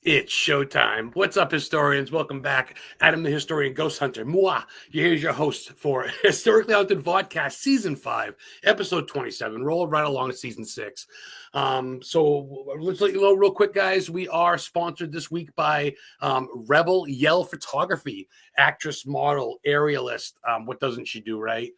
It's showtime. What's up, historians? Welcome back. Adam the Historian Ghost Hunter. Moi. Here's your host for Historically Haunted VODCAST Season 5, Episode 27. Roll right along to Season 6. So let's let you know real quick, guys. We are sponsored this week by Rebel Yell Photography, actress, model, aerialist. What doesn't she do, right?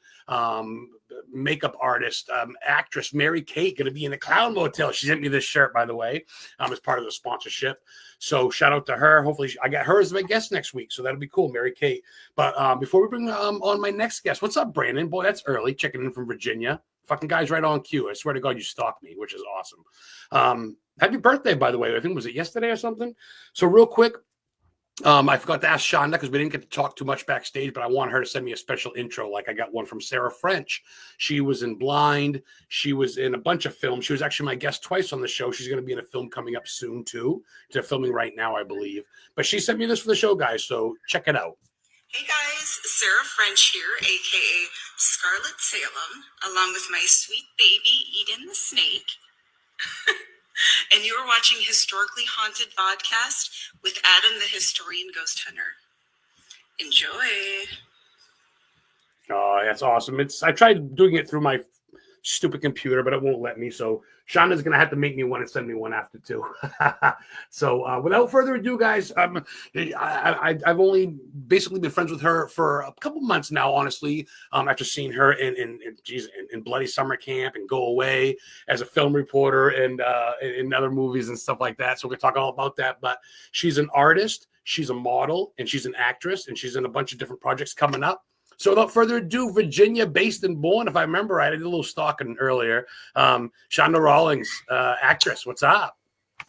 Makeup artist, actress Mary Kate, going to be in the Clown Motel. She sent me this shirt, by the way, as part of the sponsorship. So shout out to her. Hopefully I got her as my guest next week. So that'll be cool, Mary Kate. But before we bring on my next guest, what's up, Brandon? Boy, that's early. Checking in from Virginia. Fucking guy's right on cue. I swear to God, you stalked me, which is awesome. Happy birthday, by the way. I think, was it yesterday or something? So real quick, I forgot to ask Chanda because we didn't get to talk too much backstage, but I want her to send me a special intro. Like I got one from Sarah French. She was in Blind. She was in a bunch of films. She was actually my guest twice on the show. She's going to be in a film coming up soon too. They're filming right now, I believe. But she sent me this for the show, guys. So check it out. Hey guys, Sarah French here, aka Scarlet Salem, along with my sweet baby Eden the Snake. And you are watching Historically Haunted VODCAST with Adam the Historian Ghost Hunter. Enjoy. Oh, that's awesome. I tried doing it through my stupid computer, but it won't let me. So Shanda's going to have to make me one and send me one after too. So without further ado, guys, I've only basically been friends with her for a couple months now, honestly, after seeing her in Bloody Summer Camp and Go Away as a film reporter and in other movies and stuff like that. So we're going to talk all about that. But she's an artist, she's a model, and she's an actress, and she's in a bunch of different projects coming up. So without further ado, Virginia-based and born, if I remember right, I did a little stalking earlier. CHANDA Rawlings, actress, what's up?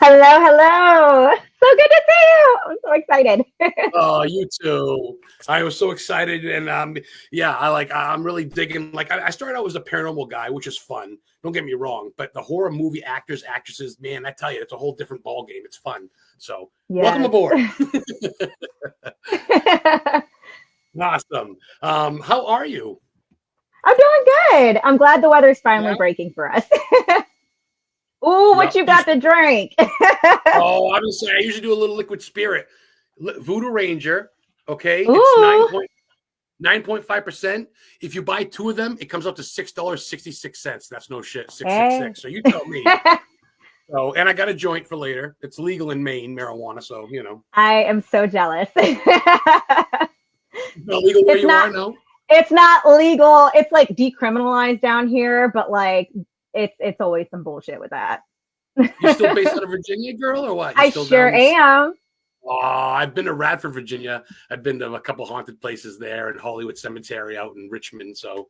Hello. So good to see you. I'm so excited. Oh, you too. I was so excited, and I'm really digging. Like I started out as a paranormal guy, which is fun. Don't get me wrong, but the horror movie actors, actresses, man, I tell you, it's a whole different ball game. It's fun. So Welcome aboard. Awesome. How are you? I'm doing good. I'm glad the weather's finally breaking for us. Ooh, what you got to drink? Oh, I'm just saying, I usually do a little liquid spirit. Voodoo Ranger, okay? It's 9.5%. If you buy two of them, it comes out to $6.66. That's no shit. 666. So you tell me. So, and I got a joint for later. It's legal in Maine, marijuana, so you know. I am so jealous. It's not legal where you are, no? It's not legal. It's like decriminalized down here, but like it's always some bullshit with that. You still based out of Virginia, girl, or what? I sure am. Oh, I've been to Radford, Virginia. I've been to a couple haunted places there and Hollywood Cemetery out in Richmond. So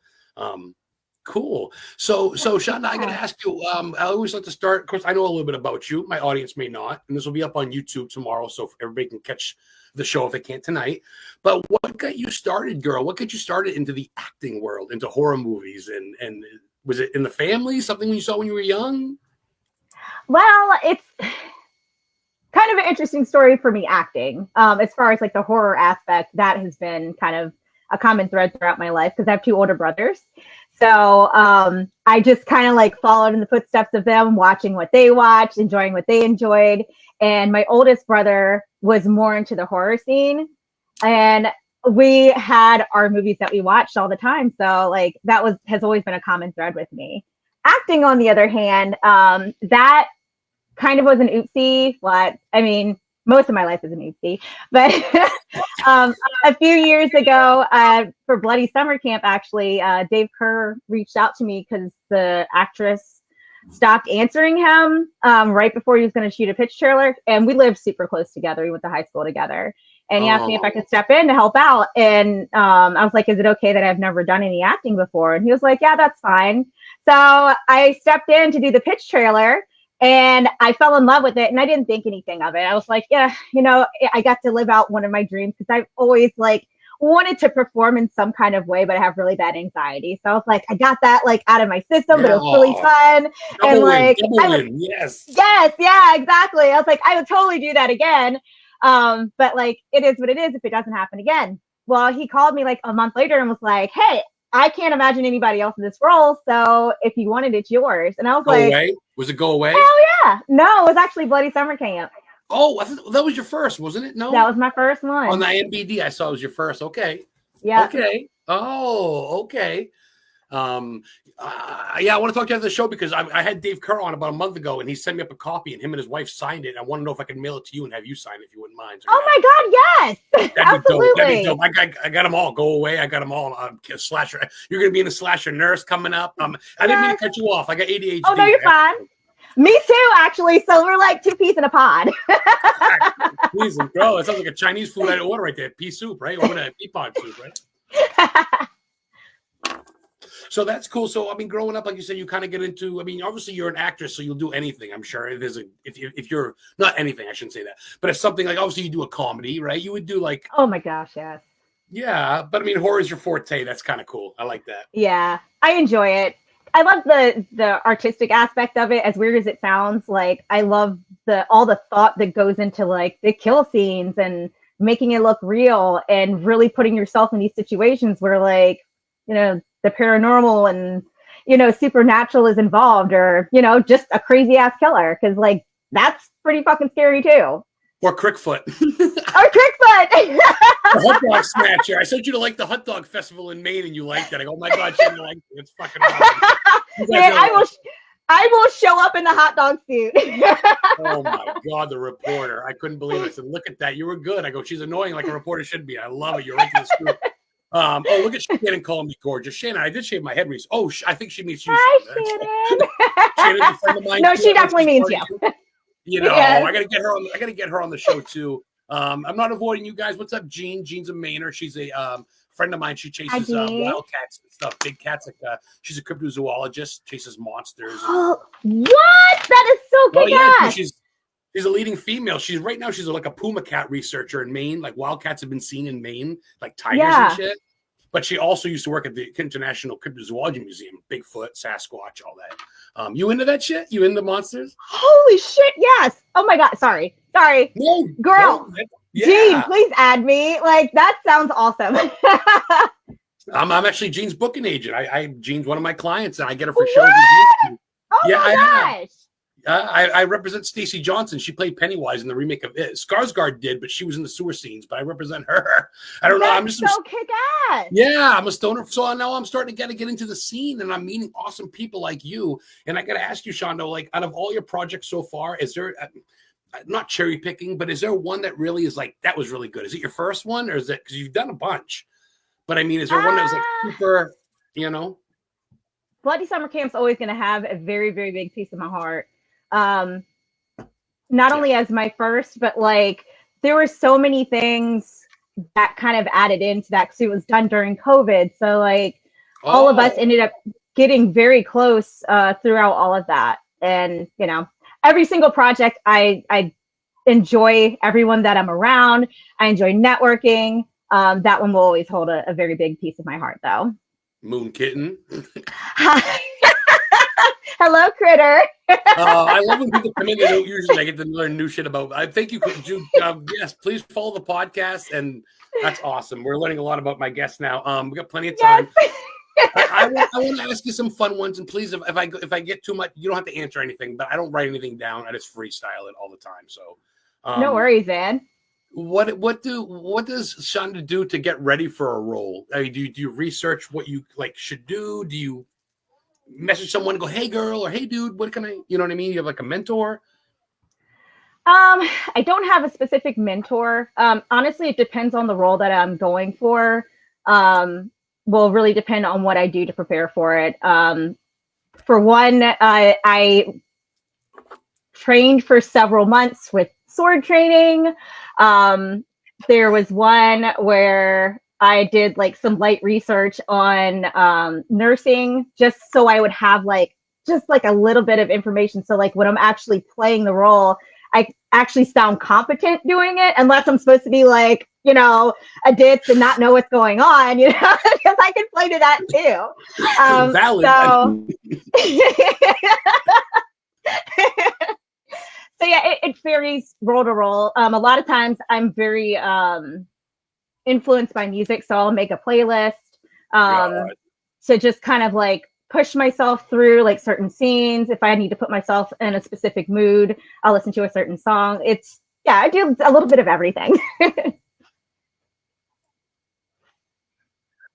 cool. So Chanda, I got to ask you, I always like to start, of course, I know a little bit about you. My audience may not, and this will be up on YouTube tomorrow, so everybody can catch the show if they can't tonight. But what got you started, girl? What got you started into the acting world, into horror movies? And was it in the family, something you saw when you were young? Well, it's kind of an interesting story for me, acting. As far as like the horror aspect, that has been kind of a common thread throughout my life because I have two older brothers. So I just kind of like followed in the footsteps of them, watching what they watched, enjoying what they enjoyed. And my oldest brother was more into the horror scene. And we had our movies that we watched all the time. So like has always been a common thread with me. Acting, on the other hand, that kind of was an oopsie. Most of my life is an oopsie. But a few years ago for Bloody Summer Camp, actually, Dave Kerr reached out to me because the actress stopped answering him right before he was going to shoot a pitch trailer. And we lived super close together. We went to high school together. And he asked me if I could step in to help out. And I was like, is it okay that I've never done any acting before? And he was like, yeah, that's fine. So I stepped in to do the pitch trailer. And I fell in love with it, and I didn't think anything of it. I was like, yeah, I got to live out one of my dreams because I've always like wanted to perform in some kind of way, but I have really bad anxiety. So I was like, I got that like out of my system, but it was really fun. Yes, yeah, exactly. I was like, I would totally do that again. But like, it is what it is if it doesn't happen again. Well, he called me like a month later and was like, hey, I can't imagine anybody else in this role. So if you want it, it's yours. And I was Was it Go Away? Hell yeah. No, it was actually Bloody Summer Camp. Oh, that was your first, wasn't it? No, That was my first one. on the NBD, I saw it was your first. Okay. Yeah. Okay. Oh, okay. Yeah, I want to talk to you after the show because I had Dave Kerr on about a month ago, and he sent me up a copy, and him and his wife signed it. I want to know if I can mail it to you and have you sign it if you wouldn't mind. So, oh my God, yes, absolutely. That'd be dope. I got them all. Go away. I got them all. Slasher. You're gonna be in a Slasher Nurse coming up. I didn't mean to cut you off. I got ADHD. Oh no, you're fine. Me too, actually. So we're like two peas in a pod. Jesus, bro, that sounds like a Chinese food I'd order right there. Pea soup, right? Or a pea pod soup, right? So that's cool. So I mean, growing up, like you said, you kind of get into. I mean, obviously you're an actress, so you'll do anything. I'm sure if you're not anything, I shouldn't say that. But if something like obviously you do a comedy, right? You would do like. Oh my gosh, yes. Yeah, but I mean, horror is your forte. That's kind of cool. I like that. Yeah, I enjoy it. I love the artistic aspect of it. As weird as it sounds, like I love all the thought that goes into like the kill scenes and making it look real and really putting yourself in these situations where like, you know, the paranormal and, you know, supernatural is involved, or, you know, just a crazy ass killer. Cause like, that's pretty fucking scary too. Or Crickfoot. Or Crickfoot. The hot dog snatcher. I sent you to like the hot dog festival in Maine and you liked it. I go, oh my God, she didn't like it. It's fucking awesome. Man, I will show up in the hot dog suit. Oh my God, the reporter. I couldn't believe it. I said, look at that. You were good. I go, she's annoying like a reporter should be. I love it. You're right to the scoop. Oh, look at Shannon calling me gorgeous. Shannon, I did shave my head recently. Oh, I think she means you. Hi, Shannon. Shannon's a friend of mine. No, she definitely means you. You know, Yes. I gotta get her on the show too. I'm not avoiding you guys. What's up, Jean? Jean's a Mainer. She's a friend of mine. She chases wildcats and stuff, big cats. Like she's a cryptozoologist, chases monsters. Oh, what? That is so good. Yeah, she's a leading female. She's like a puma cat researcher in Maine. Like wildcats have been seen in Maine, like tigers and shit. But she also used to work at the International Cryptozoology Museum, Bigfoot, Sasquatch, all that. You into that shit? You into monsters? Holy shit, yes. Oh my God, sorry. No, girl. No, yeah. Gene, please add me. Like, that sounds awesome. I'm actually Jean's booking agent. Jean's one of my clients, and I get her for What? shows. Oh my gosh. I represent Stacey Johnson. She played Pennywise in the remake of it. Skarsgård did, but she was in the sewer scenes. But I represent her. I don't know. I'm just so kick-ass. Yeah, I'm a stoner. So now I'm starting to get into the scene, and I'm meeting awesome people like you. And I got to ask you, Chanda, like out of all your projects so far, is there not cherry picking, but is there one that really is like that was really good? Is it your first one, or is it because you've done a bunch? But I mean, is there one that was like super? You know, Bloody Summer Camp's always going to have a very, very big piece of my heart. Not only as my first, but like there were so many things that kind of added into that because it was done during COVID. So like all of us ended up getting very close throughout all of that. And, you know, every single project, I enjoy everyone that I'm around. I enjoy networking. That one will always hold a very big piece of my heart, though. Moon Kitten. Hello, Critter. I love when people come in. They don't usually. I get to learn new shit about. I think you could do. Yes, please follow the podcast, and that's awesome. We're learning a lot about my guests now. We got plenty of time. Yes. I want to ask you some fun ones, and please, if I get too much, you don't have to answer anything. But I don't write anything down. I just freestyle it all the time. So no worries, man. What does Chanda do to get ready for a role? I mean, do you research what you like should do? Do you message someone and go, hey girl, or hey dude, what can I, you know what I mean? You have like a mentor? I don't have a specific mentor. Honestly, it depends on the role that I'm going for. Will really depend on what I do to prepare for it. For one, I trained for several months with sword training. There was one where I did like some light research on nursing, just so I would have just a little bit of information. So like when I'm actually playing the role, I actually sound competent doing it, unless I'm supposed to be like, you know, a ditz and not know what's going on, you know, because I can play to that too. Valid. So yeah, it varies role to role. A lot of times I'm very influenced by music, so I'll make a playlist to just kind of like push myself through like certain scenes. If I need to put myself in a specific mood, I'll listen to a certain song. It Yeah, I do a little bit of everything.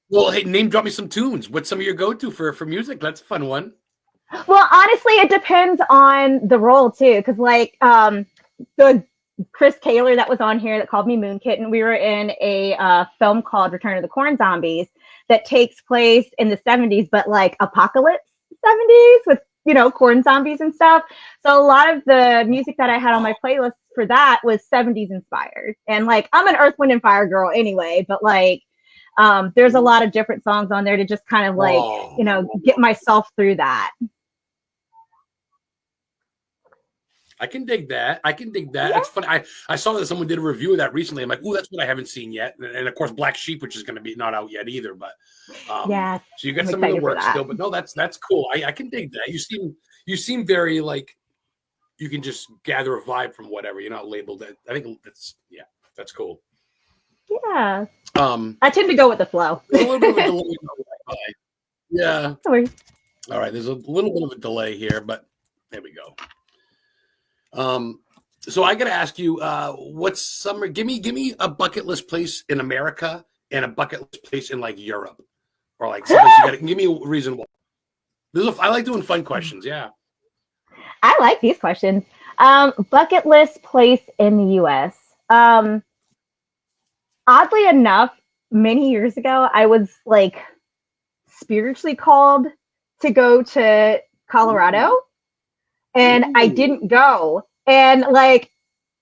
Well, hey, name drop me some tunes. What's some of your go-to for music? That's a fun one. Well, honestly, it depends on the role too, because like the Chris Taylor that was on here that called me Moon Kitten, we were in a film called Return of the Corn Zombies that takes place in the 70s, but like apocalypse 70s with, you know, corn zombies and stuff. So a lot of the music that I had on my playlist for that was 70s inspired. And like, I'm an Earth, Wind, and Fire girl anyway, but like, there's a lot of different songs on there to just kind of like, you know, get myself through that. I can dig that. Yeah. That's funny. I saw that someone did a review of that recently. I'm like, oh, that's what I haven't seen yet. And of course, Black Sheep, which is going to be not out yet either. But yeah, so you got some of the work still. But no, that's cool. I can dig that. You seem very like you can just gather a vibe from whatever. You're not labeled. I think that's cool. Yeah. I tend to go with the flow. There's a little bit of a delay. Yeah. Sorry. All right. There's a little bit of a delay here, but there we go. So I got to ask you, what's summer? Give me a bucket list place in America and a bucket list place in like Europe, or like someplace you got to give me a reason why. I like doing fun questions. Yeah. I like these questions. Bucket list place in the U.S. Oddly enough, many years ago, I was like spiritually called to go to Colorado, and I didn't go. And like,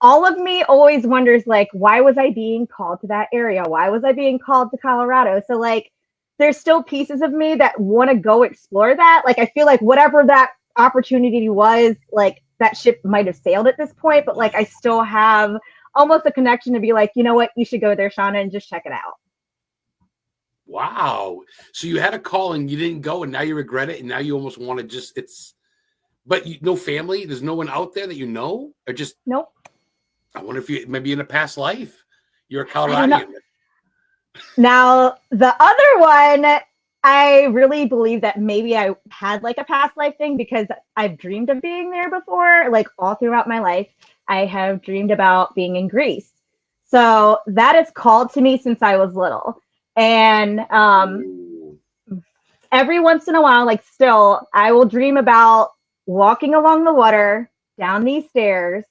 all of me always wonders, like, why was I being called to that area? Why was I being called to Colorado? So like, there's still pieces of me that want to go explore that. Like, I feel like whatever that opportunity was, like that ship might have sailed at this point, but like, I still have almost a connection to be like, you know what, you should go there, Shauna, and just check it out. Wow. So you had a call and you didn't go, and now you regret it, and now you almost want to but no family? There's no one out there that you know? Or just nope. I wonder if you maybe in a past life you're a Coloradian. Now, the other one, I really believe that maybe I had like a past life thing because I've dreamed of being there before. Like all throughout my life, I have dreamed about being in Greece. So that is called to me since I was little. And every once in a while, like still, I will dream about walking along the water, down these stairs,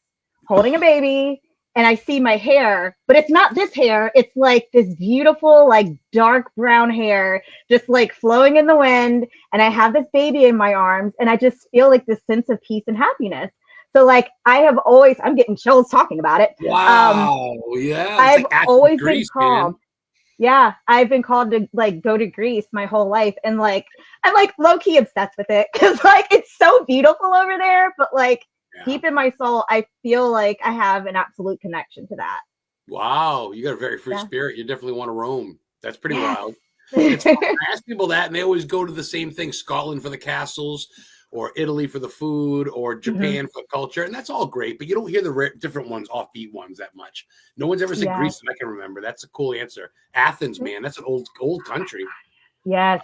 holding a baby, and I see my hair, but it's not this hair. It's like this beautiful, like dark brown hair, just like flowing in the wind. And I have this baby in my arms, and I just feel like this sense of peace and happiness. So like, I'm getting chills talking about it. Wow. Yeah. I've like always Greece, been called. Man. Yeah, I've been called to like go to Greece my whole life, and like I'm like low key obsessed with it because like it's so beautiful over there. But like deep in my soul, I feel like I have an absolute connection to that. Wow, you got a very free spirit. You definitely want to roam. That's pretty wild. It's fun. I ask people that, and they always go to the same thing: Scotland for the castles, or Italy for the food, or Japan for culture, and that's all great. But you don't hear the different ones, offbeat ones, that much. No one's ever said Greece that I can remember. That's a cool answer. Athens, man, that's an old country. Yes.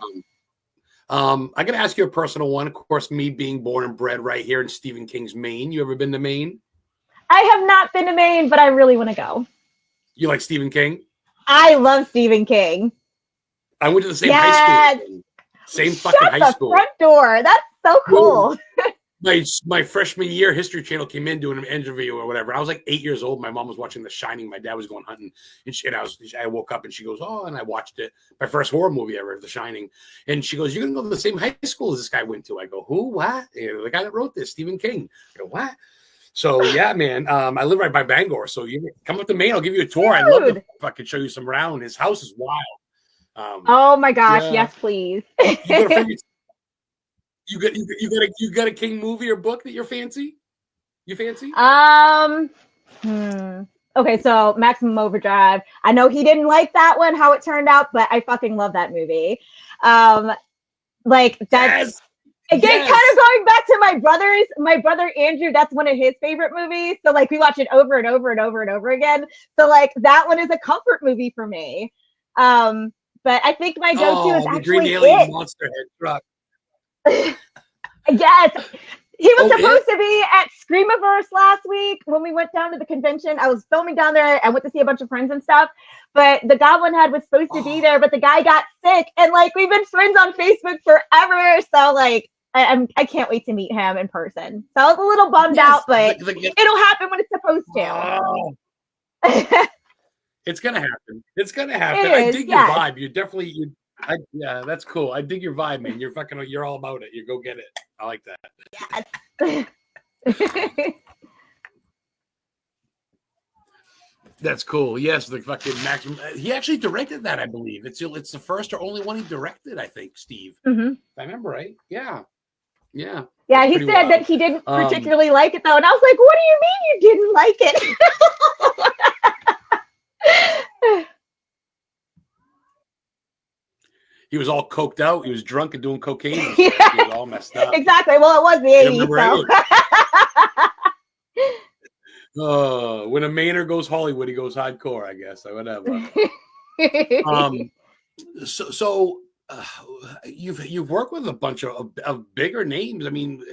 I got to ask you a personal one. Of course, me being born and bred right here in Stephen King's Maine. You ever been to Maine? I have not been to Maine, but I really want to go. You like Stephen King? I love Stephen King. I went to the same high school. Same fucking high school. Front door. That's so cool. My freshman year, History Channel came in doing an interview or whatever. I was like 8 years old. My mom was watching The Shining. My dad was going hunting, and I woke up and she goes, "Oh," and I watched it. My first horror movie ever, The Shining. And she goes, "You're gonna go to the same high school as this guy went to?" I go, "Who? What?" And the guy that wrote this, Stephen King. I go, "What?" So yeah, man. I live right by Bangor, so you come up to Maine. I'll give you a tour. I'd love to fucking show you some around. His house is wild. Oh my gosh, yes, please. You got a King movie or book that you're fancy? You fancy? Okay, so Maximum Overdrive. I know he didn't like that one, how it turned out, but I fucking love that movie. Like that's again, kind of going back to my brother Andrew, that's one of his favorite movies. So like we watch it over and over and over and over again. So like that one is a comfort movie for me. But I think my go-to is actually Green Alien Monster Head truck. Yes. He was supposed to be at Screamiverse last week when we went down to the convention. I was filming down there. I went to see a bunch of friends and stuff. But the Goblin Head was supposed to be there, but the guy got sick. And like we've been friends on Facebook forever. So like I can't wait to meet him in person. So I was a little bummed out, but it'll happen when it's supposed to. Oh. It's gonna happen. It's gonna happen. I dig your vibe. You definitely yeah, that's cool. I dig your vibe, man. You're all about it. You go get it. I like that. Yes. That's cool. Yes, the fucking Maximum. He actually directed that, I believe. It's the first or only one he directed, I think, Steve. Mm-hmm. If I remember right. Yeah. Yeah. Yeah, he said that he didn't particularly like it, though. And I was like, what do you mean you didn't like it? He was all coked out. He was drunk and doing cocaine. Yeah. He was all messed up. Exactly. Well, it was the 80s, so. When a Maynard goes Hollywood, he goes hardcore, I guess. Or whatever. You've worked with a bunch of bigger names. I mean,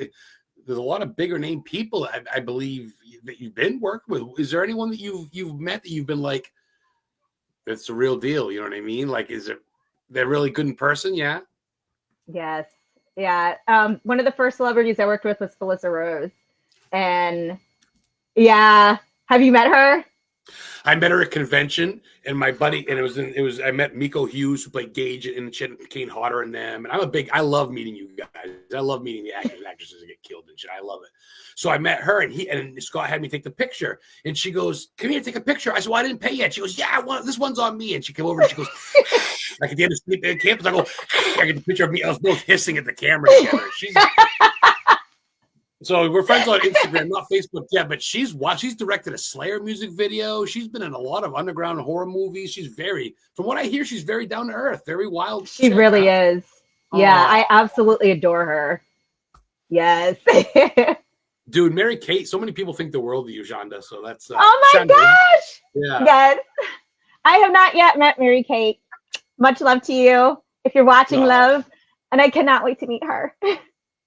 there's a lot of bigger name people, I believe, that you've been working with. Is there anyone that you've met that you've been like, it's the real deal? You know what I mean? Like, they're really good in person? Yeah. Yes. Yeah. One of the first celebrities I worked with was Felissa Rose. And yeah. Have you met her? I met her at convention, and my buddy, and I met Miko Hughes, who played Gage in Kane Hodder and them. And I love meeting you guys. I love meeting the actors and actresses that get killed and shit. I love it. So I met her, and Scott had me take the picture, and she goes, "Come here, take a picture." I said, "Well, I didn't pay yet." She goes, "Yeah, this one's on me." And she came over and she goes, like at the end of campus, I go, I get the picture of me. I was both hissing at the camera together. So we're friends on Instagram, not Facebook yet, but she's directed a Slayer music video. She's been in a lot of underground horror movies. From what I hear, she's very down to earth, very wild. She really is. Yeah, I absolutely adore her. Yes. Dude, Mary Kate, so many people think the world of you, Chanda. So that's oh my Chanda. gosh. Yeah. Yes. I have not yet met Mary Kate. Much love to you if you're watching, love. And I cannot wait to meet her.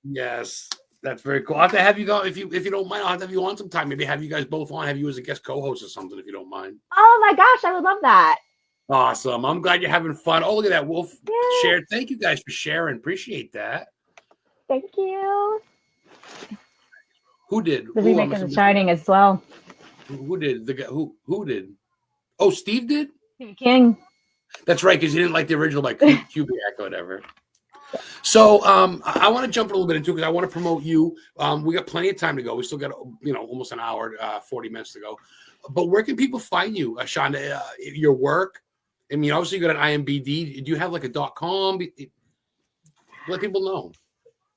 Yes. That's very cool. I'll have to have you go if you don't mind. I'll have to have you on sometime. Maybe have you guys both on. Have you as a guest co-host or something if you don't mind. Oh my gosh, I would love that. Awesome. I'm glad you're having fun. Oh, look at that. Wolf shared. Thank you guys for sharing. Appreciate that. Thank you. Who did? The remake of The Shining as well. Who did? The guy who did? Oh, Steve did? Steve King. That's right, because he didn't like the original by Kubrick or whatever. So I want to jump a little bit into it because I want to promote you. We got plenty of time to go. We still got almost an hour, 40 minutes to go. But where can people find you, Chanda? Your work? I mean, obviously you got an IMDb. Do you have like a .com? Let people know.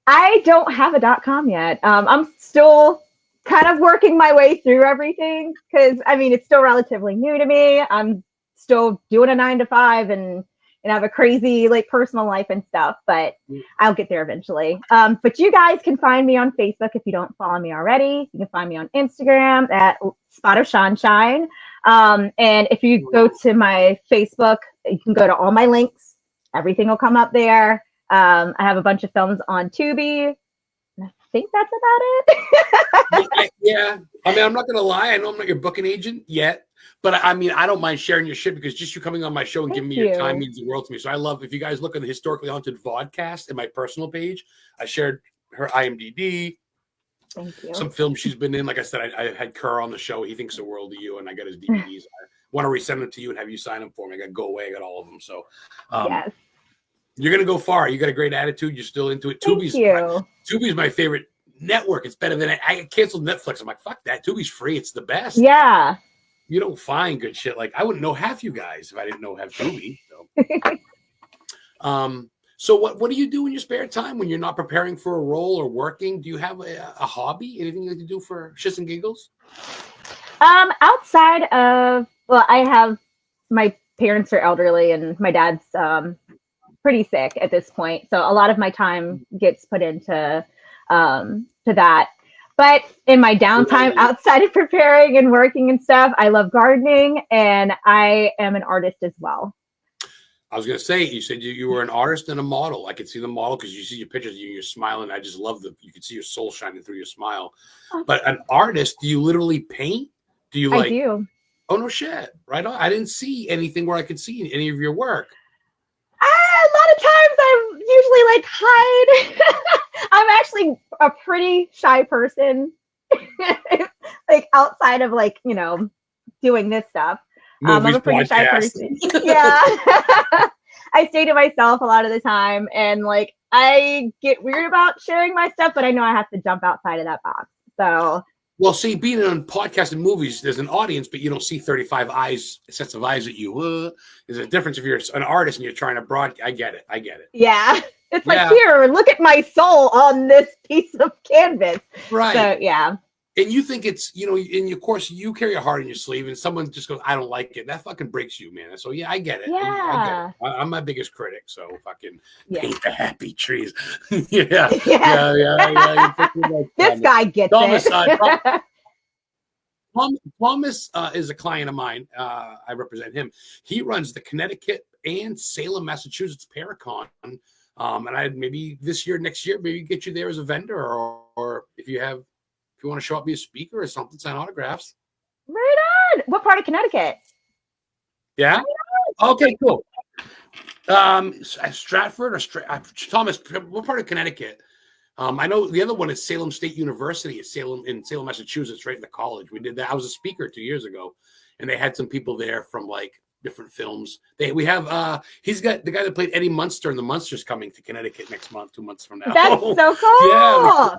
I don't have a .com yet. I'm still kind of working my way through everything because I mean it's still relatively new to me. I'm still doing a 9-to-5 and have a crazy like personal life and stuff, but I'll get there eventually. But you guys can find me on Facebook if you don't follow me already. You can find me on Instagram at Spot of Sunshine. And if you go to my Facebook, you can go to all my links. Everything will come up there. I have a bunch of films on Tubi. I think that's about it. Yeah. I mean, I'm not going to lie. I know I'm not your booking agent yet. But I mean, I don't mind sharing your shit because just you coming on my show and giving me your time means the world to me. So I love, if you guys look at the Historically Haunted VODCAST in my personal page, I shared her IMDb, some films she's been in. Like I said, I had Kerr on the show. He thinks the world of you, and I got his DVDs. I want to resend them to you and have you sign them for me. I got Go Away, I got all of them. So yes. You're going to go far. You got a great attitude. You're still into it. Tubi's my favorite network. It's better than I canceled Netflix. I'm like, fuck that. Tubi's free. It's the best. Yeah. You don't find good shit. Like I wouldn't know half you guys if I didn't have Tubi. So, so what do you do in your spare time when you're not preparing for a role or working? Do you have a hobby? Anything you like to do for shits and giggles? Outside of, well, I have, my parents are elderly and my dad's pretty sick at this point. So a lot of my time gets put into to that. But in my downtime outside of preparing and working and stuff, I love gardening and I am an artist as well. I was gonna say, you said you were an artist and a model. I could see the model because you see your pictures, you're smiling. I just love you could see your soul shining through your smile. But an artist, do you literally paint? Do you I like? do. Oh no, shit! Right on. I didn't see anything where I could see any of your work. A lot of times I usually like hide. I'm actually a pretty shy person, like outside of like doing this stuff. I'm a pretty shy person. Yeah. I stay to myself a lot of the time, and like I get weird about sharing my stuff, but I know I have to jump outside of that box. So, well, see, being on podcasts and movies, there's an audience, but you don't see 35 sets of eyes at you. There's a difference if you're an artist and you're trying to I get it. Yeah. It's like, here, look at my soul on this piece of canvas. Right. So, yeah. And you think it's, and of course, you carry a heart in your sleeve, and someone just goes, I don't like it. That fucking breaks you, man. So, yeah, I get it. Yeah. I get it. I'm my biggest critic, so fucking paint the happy trees. Yeah. This guy gets Thomas, it. Thomas is a client of mine. I represent him. He runs the Connecticut and Salem, Massachusetts Paracon. And I'd maybe this year, next year, maybe get you there as a vendor, or if you want to show up, be a speaker or something, sign autographs. Right on. What part of Connecticut? Yeah. Okay, cool. Stratford or Thomas, what part of Connecticut? I know the other one is Salem State University in Salem, Massachusetts, right in the college. We did that. I was a speaker 2 years ago, and they had some people there from like different films. We have he's got the guy that played Eddie Munster, and the Munsters coming to Connecticut next month, 2 months from now. That's so cool. Yeah.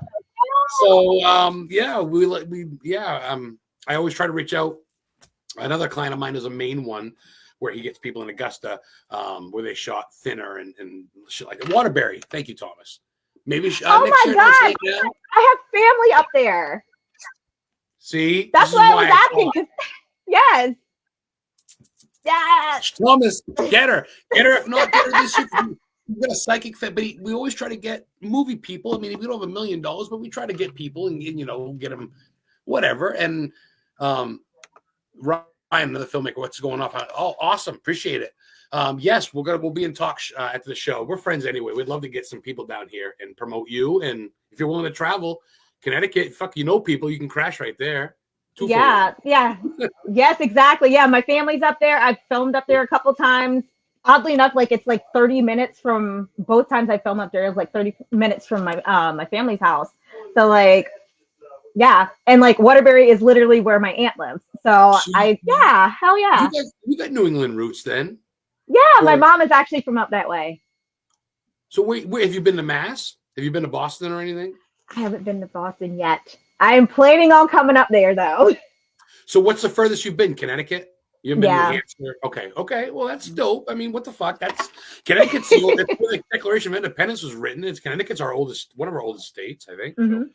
So I always try to reach out. Another client of mine is a Maine one where he gets people in Augusta where they shot Thinner and shit like that. Waterbury. Thank you, Thomas. Maybe next year. I have family up there. See, that's why I was asking. Yes. Thomas, get her. If not, get her this year. We've got a psychic fit, but we always try to get movie people. I mean, we don't have $1 million, but we try to get people and get them whatever. And Ryan, another filmmaker, what's going on? Oh, awesome. Appreciate it. Yes, we'll be in talk after the show. We're friends anyway. We'd love to get some people down here and promote you. And if you're willing to travel, Connecticut, people, you can crash right there. Yeah. Yes, exactly. Yeah, my family's up there. I've filmed up there a couple times. Oddly enough, like it's like 30 minutes from both times I filmed up there. It's like 30 minutes from my my family's house. So like, yeah, and like Waterbury is literally where my aunt lives. So hell yeah. You got New England roots then? Yeah, my mom is actually from up that way. So where have you been to Mass? Have you been to Boston or anything? I haven't been to Boston yet. I am planning on coming up there though. So what's the furthest you've been? Connecticut? You've been New Hampshire? Okay. Well, that's dope. I mean, what the fuck? That's Connecticut's where the Declaration of Independence was written. Connecticut's one of our oldest states, I think. Mm-hmm. So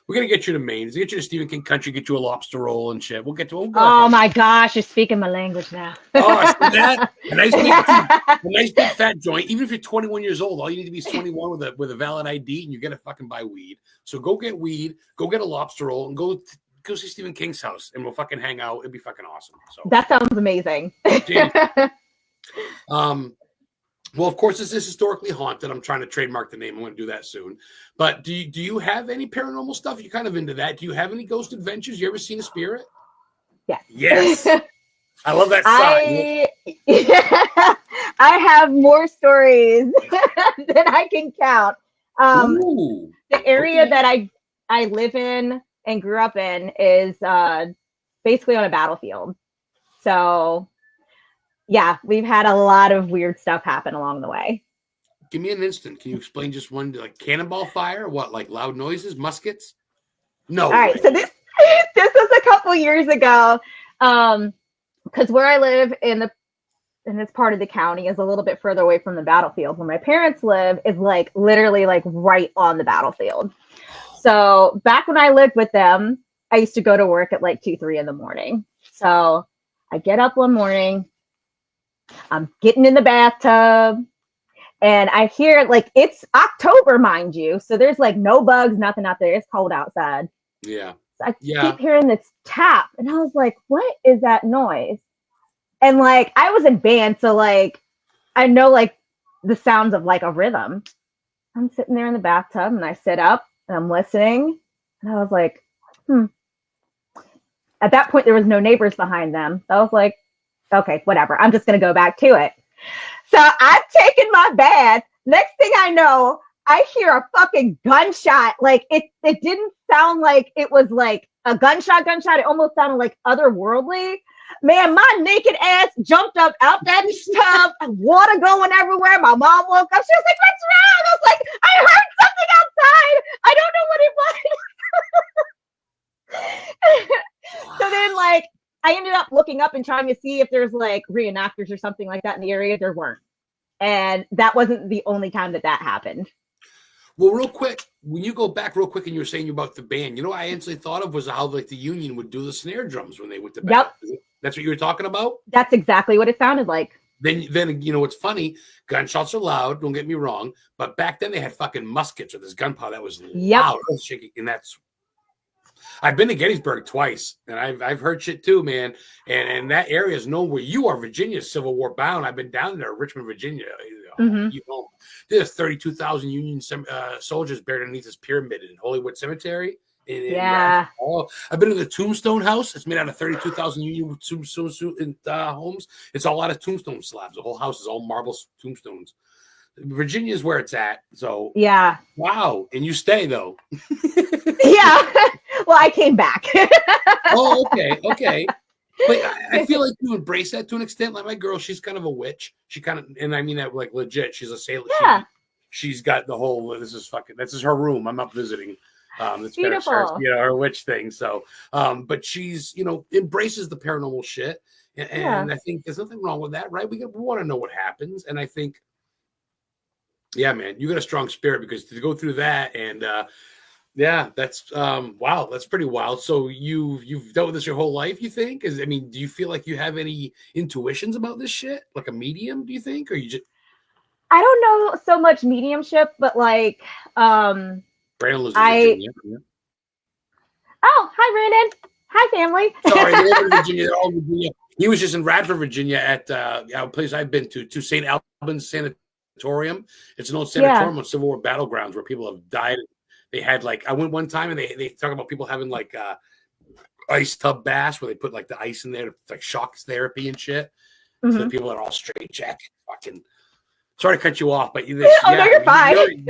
we're gonna get you to Maine. Get you to Stephen King Country. Get you a lobster roll and shit. We'll get to. Oh my gosh, you're speaking my language now. Oh, that a nice big fat joint. Even if you're 21 years old, all you need to be is 21 with a valid ID, and you're gonna fucking buy weed. So go get weed. Go get a lobster roll, and go see Stephen King's house, and we'll fucking hang out. It'd be fucking awesome. So that sounds amazing. Well, of course, this is historically haunted. I'm trying to trademark the name. I'm going to do that soon. But do you have any paranormal stuff? You're kind of into that. Do you have any ghost adventures? You ever seen a spirit? Yeah. Yes. I love that side. I have more stories than I can count. The area that I live in and grew up in is basically on a battlefield. So yeah, we've had a lot of weird stuff happen along the way. Give me an instant. Can you explain just one, like cannonball fire? What, like loud noises, muskets? No. All right. So this was a couple years ago, because where I live in this part of the county is a little bit further away from the battlefield. Where my parents live is like literally like right on the battlefield. So back when I lived with them, I used to go to work at like 2-3 in the morning. So I get up one morning. I'm getting in the bathtub and I hear like it's October, mind you. So there's like no bugs, nothing out there. It's cold outside. Yeah. So I keep hearing this tap and I was like, what is that noise? And like I was in band. So like I know like the sounds of like a rhythm. I'm sitting there in the bathtub and I sit up and I'm listening and I was like, At that point, there was no neighbors behind them. So I was like, okay, whatever. I'm just going to go back to it. So I've taken my bath. Next thing I know, I hear a fucking gunshot. Like it didn't sound like it was like a gunshot. It almost sounded like otherworldly. Man, my naked ass jumped up out that tub, water going everywhere. My mom woke up. She was like, what's wrong? I was like, I heard something outside. I don't know what it was. So then like I ended up looking up and trying to see if there's like reenactors or something like that in the area. There weren't. And that wasn't the only time that happened. Well, real quick, when you go back real quick and you were saying about the band, you know what I instantly thought of was how like the Union would do the snare drums when they went to band. Yep. That's what you were talking about? That's exactly what it sounded like. Then you know what's funny? Gunshots are loud, don't get me wrong, but back then they had fucking muskets with this gunpowder that was loud. And that's I've been to Gettysburg twice, and I've heard shit too, man. And that area is known where you are, Virginia, Civil War bound. I've been down there, Richmond, Virginia. You know, there's 32,000 Union soldiers buried underneath this pyramid in Hollywood Cemetery. I've been to the Tombstone House. It's made out of 32,000 Union homes. It's all out of tombstone slabs. The whole house is all marble tombstones. Virginia is where it's at. So yeah. Wow. And you stay though. Yeah. Well, I came back. Oh, okay. But I feel like you embrace that to an extent. Like my girl, she's kind of a witch. She kind of, and I mean that like legit. She's a sailor. Yeah. She's got the whole. This is her room. I'm up visiting. It's beautiful. Her witch thing. So, but she's embraces the paranormal shit, and I think there's nothing wrong with that, right? We want to know what happens, and I think, yeah, man, you got a strong spirit because to go through that and. Yeah, that's wow, that's pretty wild. So you've dealt with this your whole life, you think? Do you feel like you have any intuitions about this shit? Like a medium, do you think? Or you just I don't know so much mediumship, but like Brandon lives in Virginia. Oh, hi Brandon. Hi family. Sorry, they live in Virginia, they're all Virginia. He was just in Radford, Virginia at a place I've been to St. Albans Sanatorium. It's an old sanatorium on Civil War battlegrounds where people have died. They had like I went one time and they talk about people having like ice tub baths where they put like the ice in there to like shock therapy and shit. So the people that are all straight jacket. Fucking sorry to cut you off, but no, you're fine.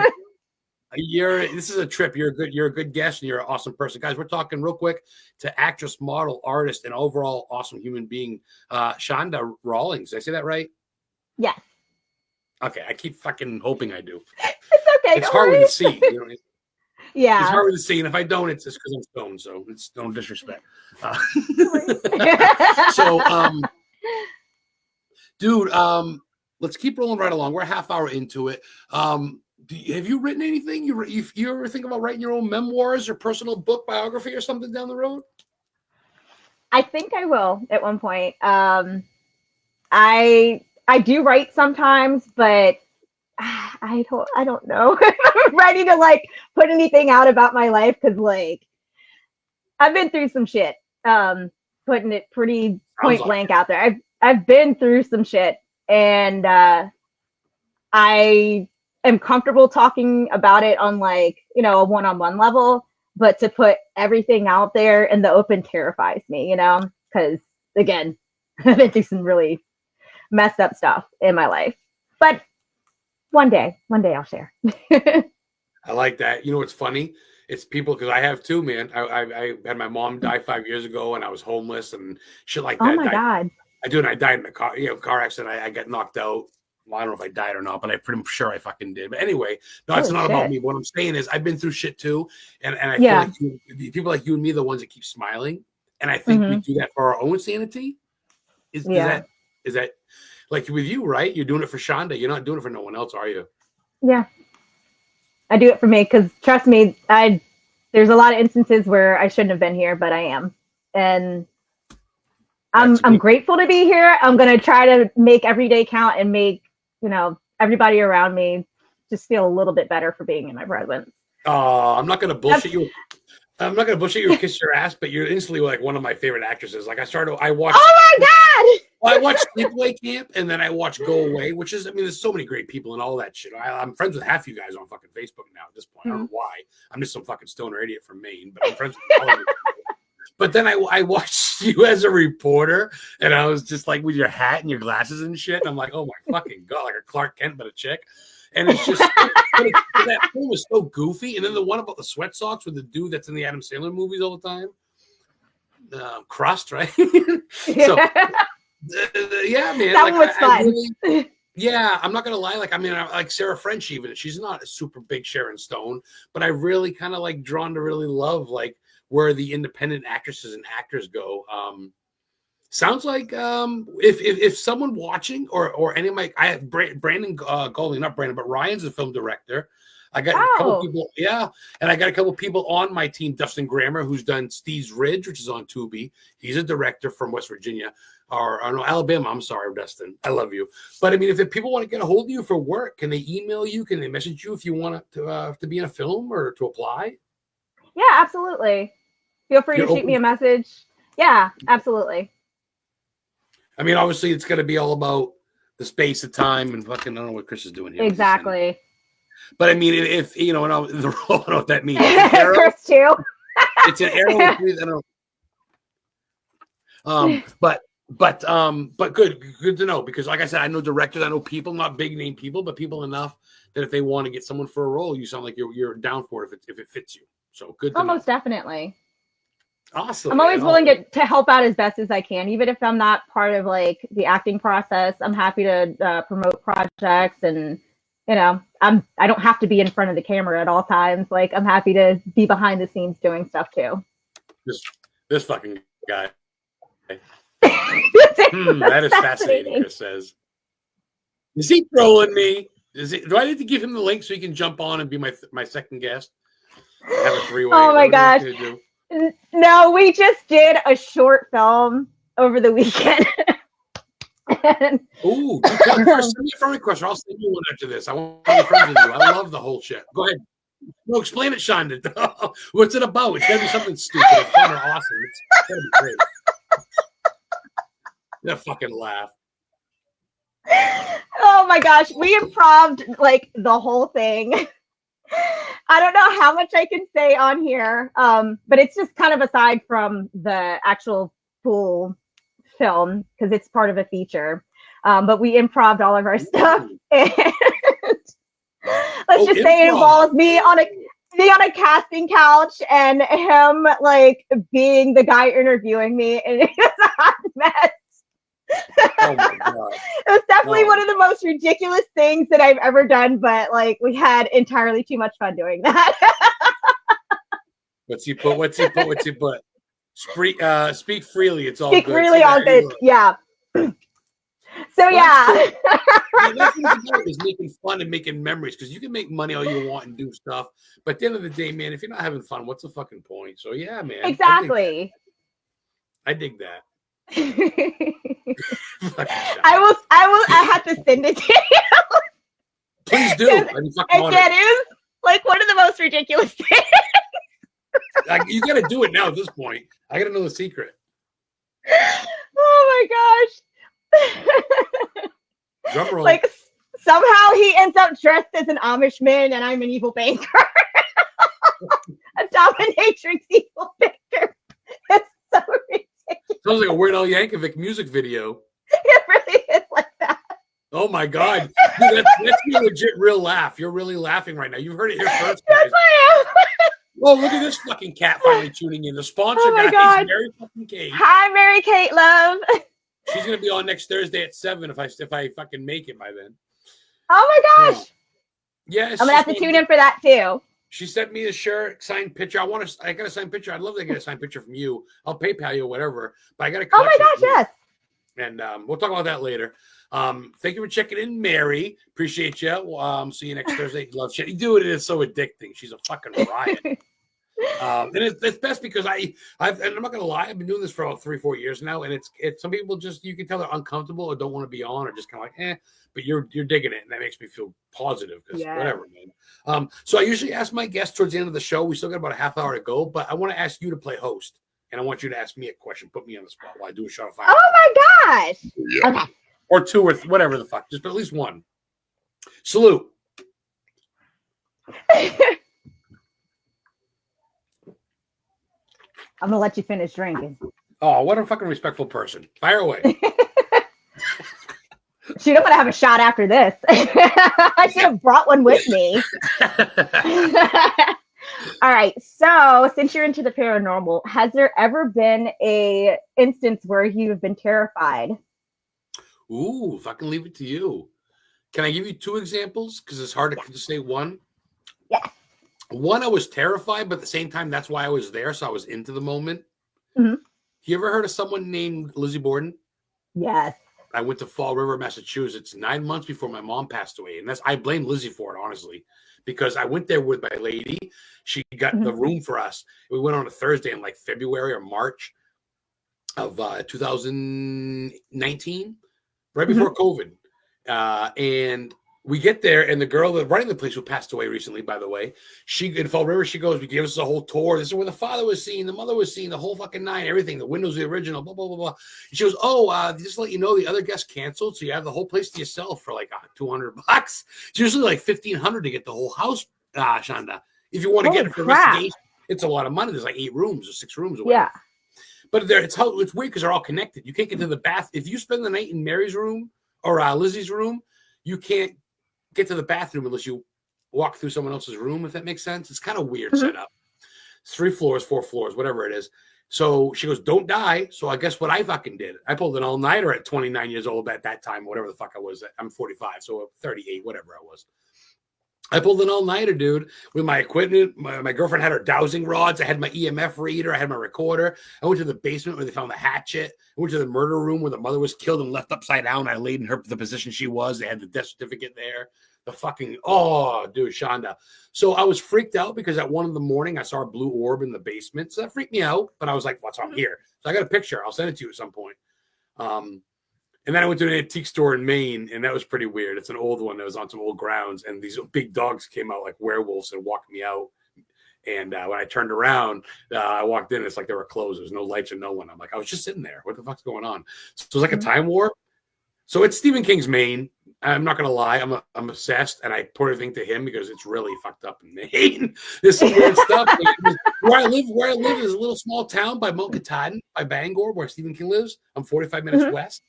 This is a trip. You're a good guest and you're an awesome person. Guys, we're talking real quick to actress, model, artist, and overall awesome human being, CHANDA Rawlings. Did I say that right? Yes. Okay, I keep fucking hoping I do. It's okay. It's hard to see. Yeah, it's hard to see, and if I don't, it's just because I'm stoned. So it's no disrespect. Dude, let's keep rolling right along. We're a half hour into it. Have you written anything? You ever think about writing your own memoirs or personal book biography or something down the road? I think I will at one point. I do write sometimes, but I don't know if I'm ready to like put anything out about my life because like I've been through some shit. Putting it pretty point blank out there. I've been through some shit and I am comfortable talking about it on like, a one-on-one level, but to put everything out there in the open terrifies me, because again, I've been through some really messed up stuff in my life. But one day I'll share. I like that. You know what's funny? It's people because I have too, man. I had my mom die 5 years ago, and I was homeless and shit like that. Oh my god! I do, and I died in a car accident. I got knocked out. Well, I don't know if I died or not, but I'm pretty sure I fucking did. But anyway, no, it's not about me. What I'm saying is I've been through shit too, and I feel like people like you and me are the ones that keep smiling, and I think we do that for our own sanity. Is that like with you, right? You're doing it for CHANDA. You're not doing it for no one else, are you? Yeah. I do it for me because trust me, there's a lot of instances where I shouldn't have been here, but I am. And I'm grateful to be here. I'm going to try to make every day count and make, everybody around me just feel a little bit better for being in my presence. I'm not going to bullshit you. I'm not gonna bullshit you or kiss your ass, but you're instantly like one of my favorite actresses. Like I watched. Oh my god! Well, I watched Sleepaway Camp, and then I watched Go Away, which is, I mean, there's so many great people and all that shit. I'm friends with half you guys on fucking Facebook now at this point. I don't know why. I'm just some fucking stoner idiot from Maine, but I'm friends with all of you. But then I watched you as a reporter, and I was just like with your hat and your glasses and shit. And I'm like, oh my fucking god, like a Clark Kent, but a chick. And it's just that film was so goofy. And then the one about the sweat socks with the dude that's in the Adam Sandler movies all the time, Crust, right? So. Yeah, man. That was fun. Really, yeah, I'm not gonna lie. Like, I mean, I like Sarah French. Even she's not a super big Sharon Stone, but I really kind of like drawn to really love like where the independent actresses and actors go. Sounds like if someone watching or any of my, I have Brandon Golding, not Brandon, but Ryan's a film director. I got a couple people, and I got a couple people on my team. Dustin Grammer, who's done Steve's Ridge, which is on Tubi. He's a director from West Virginia, or no, Alabama. I'm sorry, Dustin. I love you, but I mean, if people want to get a hold of you for work, can they email you? Can they message you if you want to be in a film or to apply? Yeah, absolutely. Feel free to shoot me a message. Yeah, absolutely. I mean, obviously, it's going to be all about the space of time and fucking. I don't know what Chris is doing here. Exactly. But I mean, if you know, I don't know what that means. Chris too. It's an arrow. I don't. But good to know, because like I said, I know directors, I know people, not big name people, but people enough that if they want to get someone for a role, you sound like you're down for it if it fits you. So good. Almost definitely. Awesome. I'm always willing to help out as best as I can, even if I'm not part of like the acting process. I'm happy to promote projects, and you know, I don't have to be in front of the camera at all times. Like, I'm happy to be behind the scenes doing stuff too. This fucking guy. That is fascinating, Chris says. Is he trolling me? Do I need to give him the link so he can jump on and be my second guest? Have a three-way. Oh my gosh. No, we just did a short film over the weekend. Ooh, send me a friend request, or I'll send you one after this. I want to be friends with you. I love the whole shit. Go ahead. No, explain it, Chanda. What's it about? It's got to be something stupid or fun or awesome. It's got to be great. That fucking laugh. Oh my gosh, we improv'd like the whole thing. I don't know how much I can say on here, but it's just kind of aside from the actual full film because it's part of a feature. But we improv'd all of our stuff, and let's just say it involves me on a casting couch and him like being the guy interviewing me, and it was a hot mess. Oh my God. It was definitely one of the most ridiculous things that I've ever done, but like we had entirely too much fun doing that. What's he put? Speak freely. It's all Speak good. freely, all good. Yeah. So yeah. That's what it's about, is making fun and making memories, because you can make money all you want and do stuff, but at the end of the day, man, if you're not having fun, what's the fucking point? So yeah, man. Exactly. I dig that. I had to send it to you. Please do. Again, it was like one of the most ridiculous things. You got to do it now at this point. I got to know the secret. Oh my gosh. Drum roll. Like somehow he ends up dressed as an Amish man and I'm an evil banker. A dominatrix evil banker. It's so ridiculous. Sounds like a Weird Al Yankovic music video. It really is like that. Oh my God. Dude, that's a legit real laugh. You're really laughing right now. You heard it here first, guys. Yes, I am. Oh, look at this fucking cat finally tuning in. The sponsor guy is Mary fucking Kate. Hi, Mary Kate, love. She's gonna be on next Thursday at 7 if I fucking make it by then. Oh my gosh. Yeah. I'm gonna have to tune in for that too. She sent me a shirt, signed picture. I got a signed picture. I'd love to get a signed picture from you. I'll PayPal you or whatever. But I got a collection. Oh my gosh, yes. And we'll talk about that later. Thank you for checking in, Mary. Appreciate you. See you next Thursday. Love shit. You do it. It's so addicting. She's a fucking riot. And it's best because and I'm not gonna lie, I've been doing this for about 3-4 years now, and it's some people just, you can tell they're uncomfortable or don't want to be on or just kind of like but you're digging it, and that makes me feel positive because Yeah. whatever, man. So I usually ask my guests towards the end of the show. We still got about a half hour to go, but I want to ask you to play host, and I want you to ask me a question. Put me on the spot while I do a shot of fire. Oh my gosh. Yeah. Okay. Or two or whatever the fuck, just at least one. Salute. I'm gonna let you finish drinking. Oh, what a fucking respectful person. Fire away. Shoot, I'm gonna have a shot after this. I should have brought one with me. All right. So, since you're into the paranormal, has there ever been a instance where you've been terrified? Ooh, if I can leave it to you. Can I give you two examples? Because it's hard to say one. Yes. One, I was terrified, but at the same time, that's why I was there. So I was into the moment. Mm-hmm. You ever heard of someone named Lizzie Borden? Yes. I went to Fall River, Massachusetts 9 months before my mom passed away. And I blame Lizzie for it, honestly, because I went there with my lady. She got the room for us. We went on a Thursday in like February or March of 2019, right before COVID. And we get there, and the girl that running the place, who passed away recently, by the way, in Fall River, she goes, we gave us a whole tour. This is where the father was seen, the mother was seen, the whole fucking nine, everything. The windows, the original, blah, blah, blah, blah. And she goes, just to let you know, the other guest canceled, so you have the whole place to yourself for like $200. It's usually like $1,500 to get the whole house, Chanda. If you want to get it for investigation, it's a lot of money. There's like 8 rooms or 6 rooms or whatever. Yeah. But it's weird because they're all connected. You can't get to the bath. If you spend the night in Mary's room or Lizzie's room, you can't get to the bathroom unless you walk through someone else's room, if that makes sense. It's kind of weird setup. It's 3 floors, 4 floors, whatever it is. So she goes, don't die. So I guess what I fucking did, I pulled an all-nighter at 29 years old at that time, whatever the fuck I was. I'm 45, so 38, whatever I was. I pulled an all-nighter, dude, with my equipment. My girlfriend had her dowsing rods. I had my EMF reader. I had my recorder. I went to the basement where they found the hatchet. I went to the murder room where the mother was killed and left upside down. I laid in the position she was. They had the death certificate there. Dude, Chanda. So I was freaked out because at 1 a.m, I saw a blue orb in the basement. So that freaked me out. But I was like, what's on here? So I got a picture. I'll send it to you at some point. And then I went to an antique store in Maine, and that was pretty weird. It's an old one that was on some old grounds, and these big dogs came out like werewolves and walked me out. And when I turned around, I walked in. It's like there were closed. There was no lights or no one. I'm like, I was just sitting there. What the fuck's going on? So it was like a time warp. So it's Stephen King's Maine. I'm not gonna lie. I'm obsessed, and I put everything to him because it's really fucked up in Maine. There's some weird stuff. Where I live is a little small town by Mount Katahdin, by Bangor, where Stephen King lives. I'm 45 minutes west.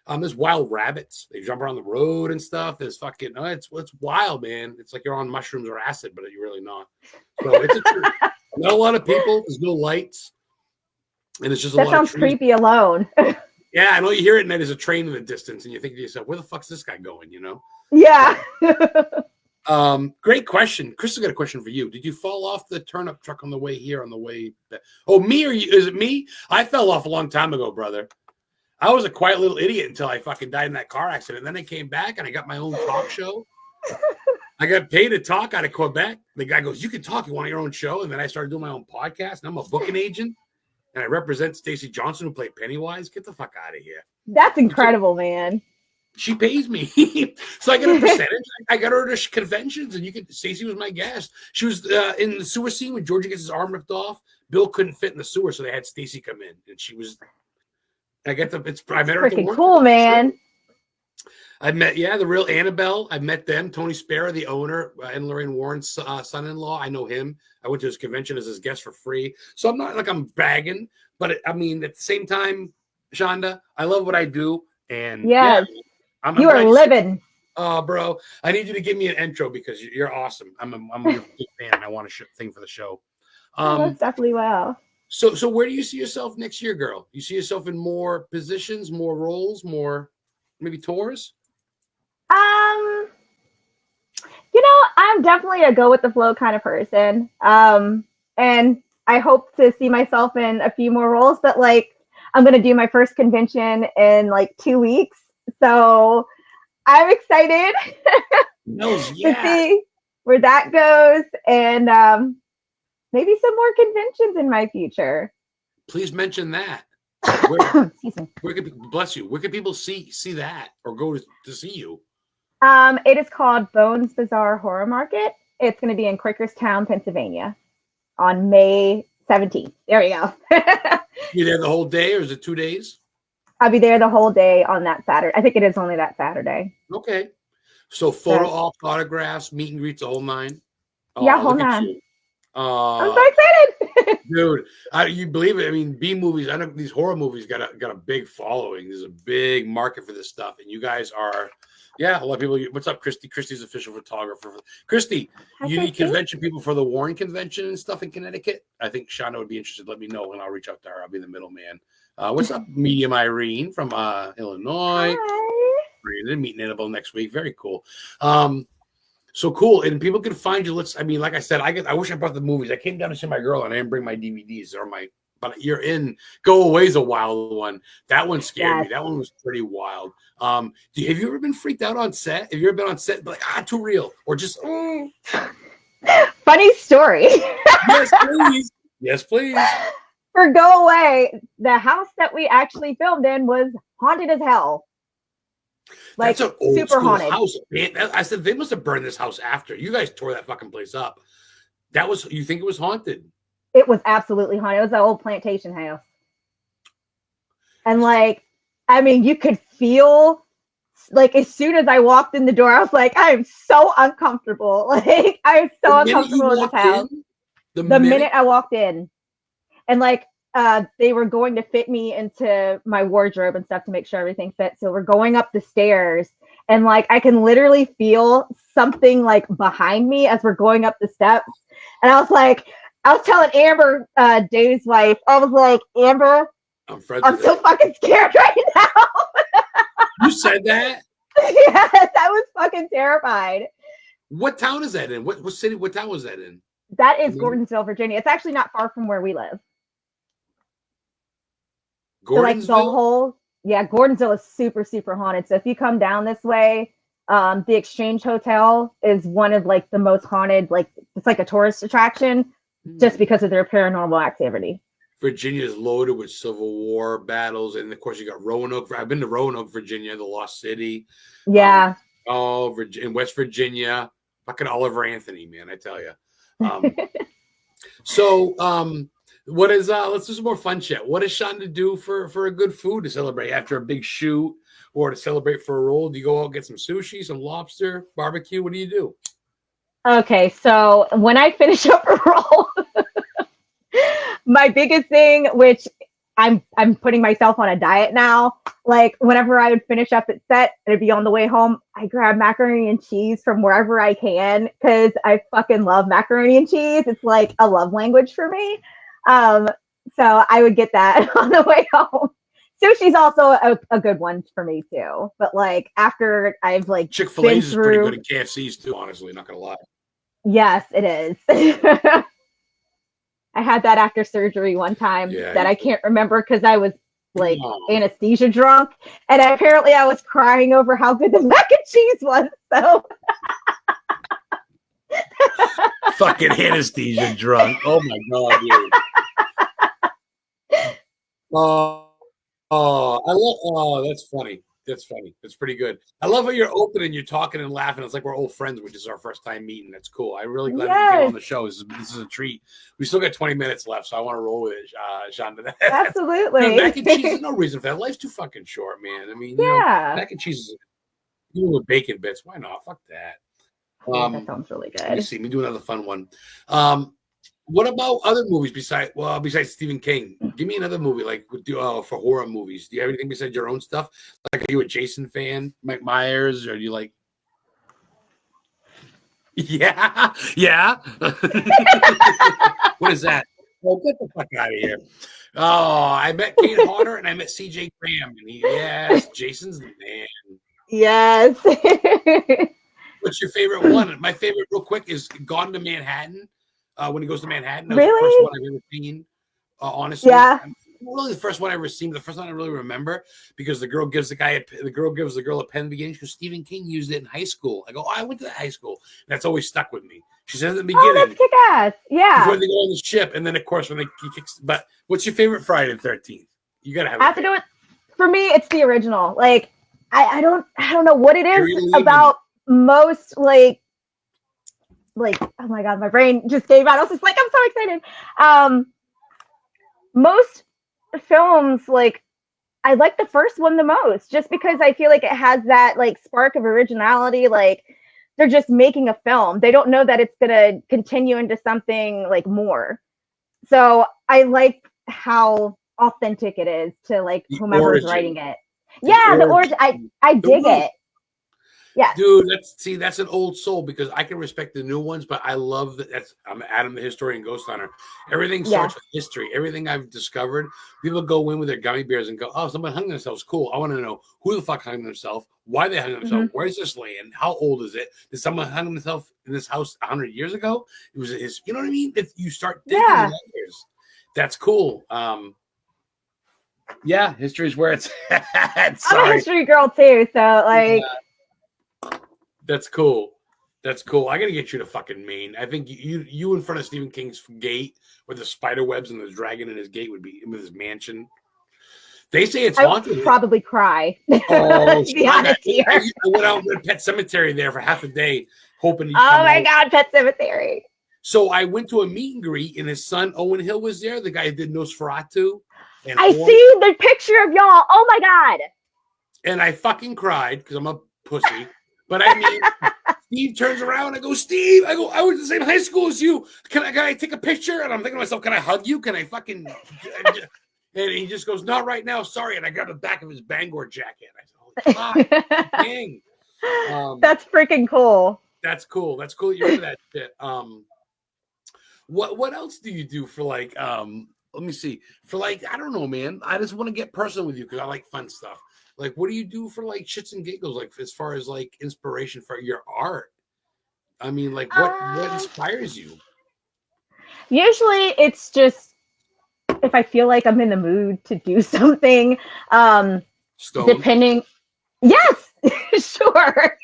There's wild rabbits. They jump around the road and stuff. There's fucking, it's wild, man. It's like you're on mushrooms or acid, but you're really not. So it's not a lot of people. There's no lights, and it's just a lot of trees. That sounds creepy alone. Yeah, I know you hear it, and there's a train in the distance, and you think to yourself, where the fuck's this guy going, you know? Yeah. Great question. Chris has got a question for you. Did you fall off the turnip truck on the way here, on the way back? Oh, me or you? Is it me? I fell off a long time ago, brother. I was a quiet little idiot until I fucking died in that car accident. Then I came back, and I got my own talk show. I got paid to talk out of Quebec. The guy goes, you can talk. You want your own show? And then I started doing my own podcast, and I'm a booking agent. And I represent Stacey Johnson, who played Pennywise. Get the fuck out of here. That's incredible, man. She pays me. So I get a percentage. I got her to conventions, and Stacey was my guest. She was in the sewer scene when Georgie gets his arm ripped off. Bill couldn't fit in the sewer, so they had Stacey come in. And she was, I met her at the freaking work. Cool, man. I met, the real Annabelle. I met them. Tony Sparrow, the owner, and Lorraine Warren's son-in-law. I know him. I went to his convention as his guest for free. So I'm not like I'm bragging, but at the same time, Chanda, I love what I do. And yes, you are living. Oh, bro, I need you to give me an intro because you're awesome. I'm a big fan. I want a thing for the show. That's definitely well. So where do you see yourself next year, girl? You see yourself in more positions, more roles, more maybe tours? I'm definitely a go with the flow kind of person. And I hope to see myself in a few more roles, but I'm going to do my first convention in 2 weeks. So I'm excited to see where that goes, and maybe some more conventions in my future. Please mention that. Where can people see that or go to see you? It is called Bones Bazaar Horror Market. It's going to be in Quakerstown, Pennsylvania on May 17th. There you go. You there the whole day, or is it 2 days? I'll be there the whole day on that Saturday. I think it is only that Saturday. Okay. So photo ops, autographs, meet and greets, the whole nine. Oh, yeah, whole nine. I'm so excited. Dude, you believe it? I mean, B movies. I know these horror movies got a big following. There's a big market for this stuff, and you guys are, a lot of people. What's up, Christy? Christy's official photographer. Christy, you need convention people for the Warren convention and stuff in Connecticut. I think Shonda would be interested. Let me know, and I'll reach out to her. I'll be the middleman. What's up, Medium Irene from Illinois? Hi. Brandon, meeting Annabelle next week. Very cool. So cool, and people can find you. Like I said, I wish I brought the movies. I came down to see my girl, and I didn't bring my DVDs or my. But you're in. Go Away's a wild one. That one scared me. That one was pretty wild. Have you ever been freaked out on set? Have you ever been on set and be like, too real, or just Funny story. Yes, please. Yes, please. For Go Away, the house that we actually filmed in was haunted as hell. Like, that's an old super haunted house. Man, I said they must have burned this house after you guys tore that fucking place up. You think it was haunted? It was absolutely haunted. It was an old plantation house. And you could feel, as soon as I walked in the door, I was like, I am so uncomfortable. I am so uncomfortable in this house. The minute I walked in. And they were going to fit me into my wardrobe and stuff to make sure everything fit. So we're going up the stairs, and I can literally feel something behind me as we're going up the steps. And I was telling Amber, Dave's wife, I was like, Amber, I'm so fucking scared right now. You said that? Yes, I was fucking terrified. What town is that in? What city? What town was that in? That is Gordonsville, Virginia. It's actually not far from where we live. Gordonsville? Gordonsville is super, super haunted. So if you come down this way, the Exchange Hotel is one of the most haunted, it's like a tourist attraction just because of their paranormal activity. Virginia's loaded with Civil War battles, and of course you got Roanoke. I've been to Roanoke, Virginia, the Lost City. Yeah. In West Virginia, fucking Oliver Anthony, man, I tell you. What is let's do some more fun shit. What does Shonda do for a good food to celebrate after a big shoot or to celebrate for a role? Do you go out and get some sushi, some lobster, barbecue? What do you do? Okay, so when I finish up a role, my biggest thing, which I'm putting myself on a diet now, whenever I would finish up at set and it'd be on the way home, I grab macaroni and cheese from wherever I can because I fucking love macaroni and cheese. It's a love language for me. So I would get that on the way home. Sushi's also a good one for me too. But after I've Chick-fil-A's is pretty good, and KFC's too, honestly, not gonna lie. Yes, it is. I had that after surgery one time that I can't remember because I was anesthesia drunk, and apparently I was crying over how good the mac and cheese was. So fucking anesthesia drunk. Oh my god, dude. That's funny. That's funny. That's pretty good. I love how you're open and you're talking and laughing. It's like we're old friends, which is our first time meeting. That's cool. I'm really glad you came on the show. This is a treat. We still got 20 minutes left, so I want to roll with it, Shonda. Absolutely. Mac and cheese, there's no reason for that. Life's too fucking short, man. I mean, mac and cheese is even with bacon bits. Why not? Fuck that. That sounds really good. Let me see. Let me do another fun one. What about other movies besides Stephen King? Give me another movie for horror movies. Do you have anything besides your own stuff? Are you a Jason fan, Mike Myers, or do you like? Yeah. What is that? Oh, get the fuck out of here! Oh, I met Kate Hodder and I met C.J. Graham, and Jason's the man. Yes. What's your favorite one? My favorite, real quick, is Gone to Manhattan. When he goes to Manhattan, that was the first one I've ever seen. Honestly, really the first one I ever seen. The first one I really remember because the girl gives the girl a pen beginning. She goes, Stephen King used it in high school. I go, I went to that high school. And that's always stuck with me. She says at the beginning, that's kick-ass. Yeah. Before they go on the ship, and then of course when he kicks. But what's your favorite Friday the 13th? You gotta have. I have to do it. For me, it's the original. I don't know what it is about most oh my god, my brain just gave out. I was just like, I'm so excited. Most films, like, I like the first one the most, just because I feel like it has that like spark of originality. Like, they're just making a film. They don't know that it's gonna continue into something like more. So I like how authentic it is to like The whomever's origin. writing it. The Yeah, the origin. origin. I dig it. Yeah, Dude, that's an old soul, because I can respect the new ones, but I love that. I'm Adam the Historian Ghost Hunter. Everything starts with history. Everything I've discovered, people go in with their gummy bears and go, "Oh, someone hung themselves. Cool. I want to know who the fuck hung themselves, why they hung themselves, where's this land, how old is it? Did someone hang himself in this house 100 years ago? It was his. You know what I mean? You start digging layers. That's cool. Yeah, history is where it's at. I'm a history girl too, so like. That's cool. That's cool. I gotta get you to fucking Maine. I think you in front of Stephen King's gate with the spider webs and the dragon in his gate would be with his mansion. They say it's haunted. I would probably cry. Oh, to be honest here. I went out to Pet Cemetery there for half a day, hoping he'd oh come my out. god, Pet Cemetery. So I went to a meet and greet, and his son Owen Hill was there. The guy who did Nosferatu. And I see the picture of y'all. Oh my god. And I fucking cried because I'm a pussy. But I mean, Steve turns around. I go, Steve. I go, I was in the same high school as you. Can I take a picture? And I'm thinking to myself, can I hug you? Can I fucking? And he just goes, not right now. Sorry. And I grabbed the back of his Bangor jacket. I said, holy fuck, dang. That's freaking cool. That's cool. That's cool. You're into that shit. What else do you do for like? Let me see. For like, I don't know, man. I just want to get personal with you because I like fun stuff. Like, what do you do for like shits and giggles? Like, as far as like inspiration for your art? I mean, like, what inspires you? Usually, it's just if I feel like I'm in the mood to do something. Stone. Depending. Yes, sure.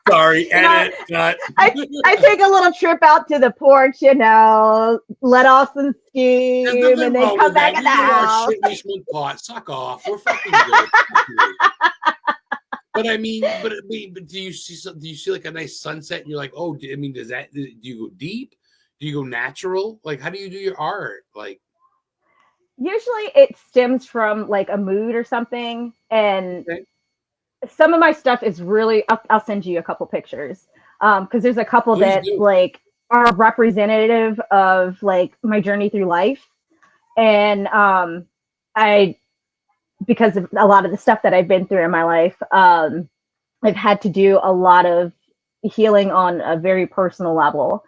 Sorry, edit. I take a little trip out to the porch, let off some steam, and then come back in the house. Pot. Suck off. We're fucking good. But I mean, but do you see like a nice sunset? And you're like, oh, I mean, do you go deep? Do you go natural? Like, how do you do your art? Like, usually it stems from like a mood or something, and. Okay. Some of my stuff is really I'll send you a couple pictures because there's a couple that like are representative of like my journey through life, and I because of a lot of the stuff that I've been through in my life, I've had to do a lot of healing on a very personal level,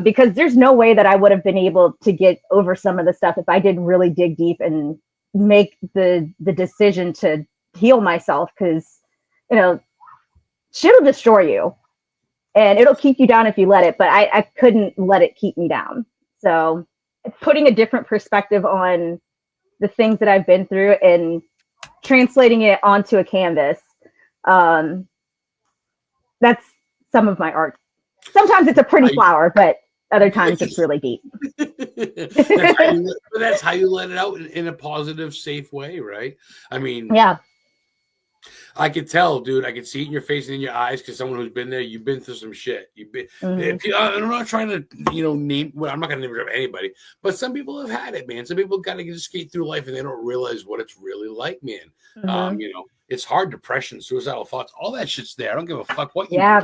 because there's no way that I would have been able to get over some of the stuff if I didn't really dig deep and make the decision to heal myself, because shit will destroy you and it'll keep you down if you let it, but I couldn't let it keep me down. So putting a different perspective on the things that I've been through and translating it onto a canvas, that's some of my art. Sometimes it's a pretty flower, but other times it's really deep. That's how you let it out in a positive, safe way, right? I mean, yeah. I could tell, dude. I could see it in your face and in your eyes because someone who's been there, you've been through some shit. You've been. I'm not trying to, name. Well, I'm not going to name anybody, but some people have had it, man. Some people got to just skate through life and they don't realize what it's really like, man. It's hard. Depression, suicidal thoughts, all that shit's there. I don't give a fuck what you do.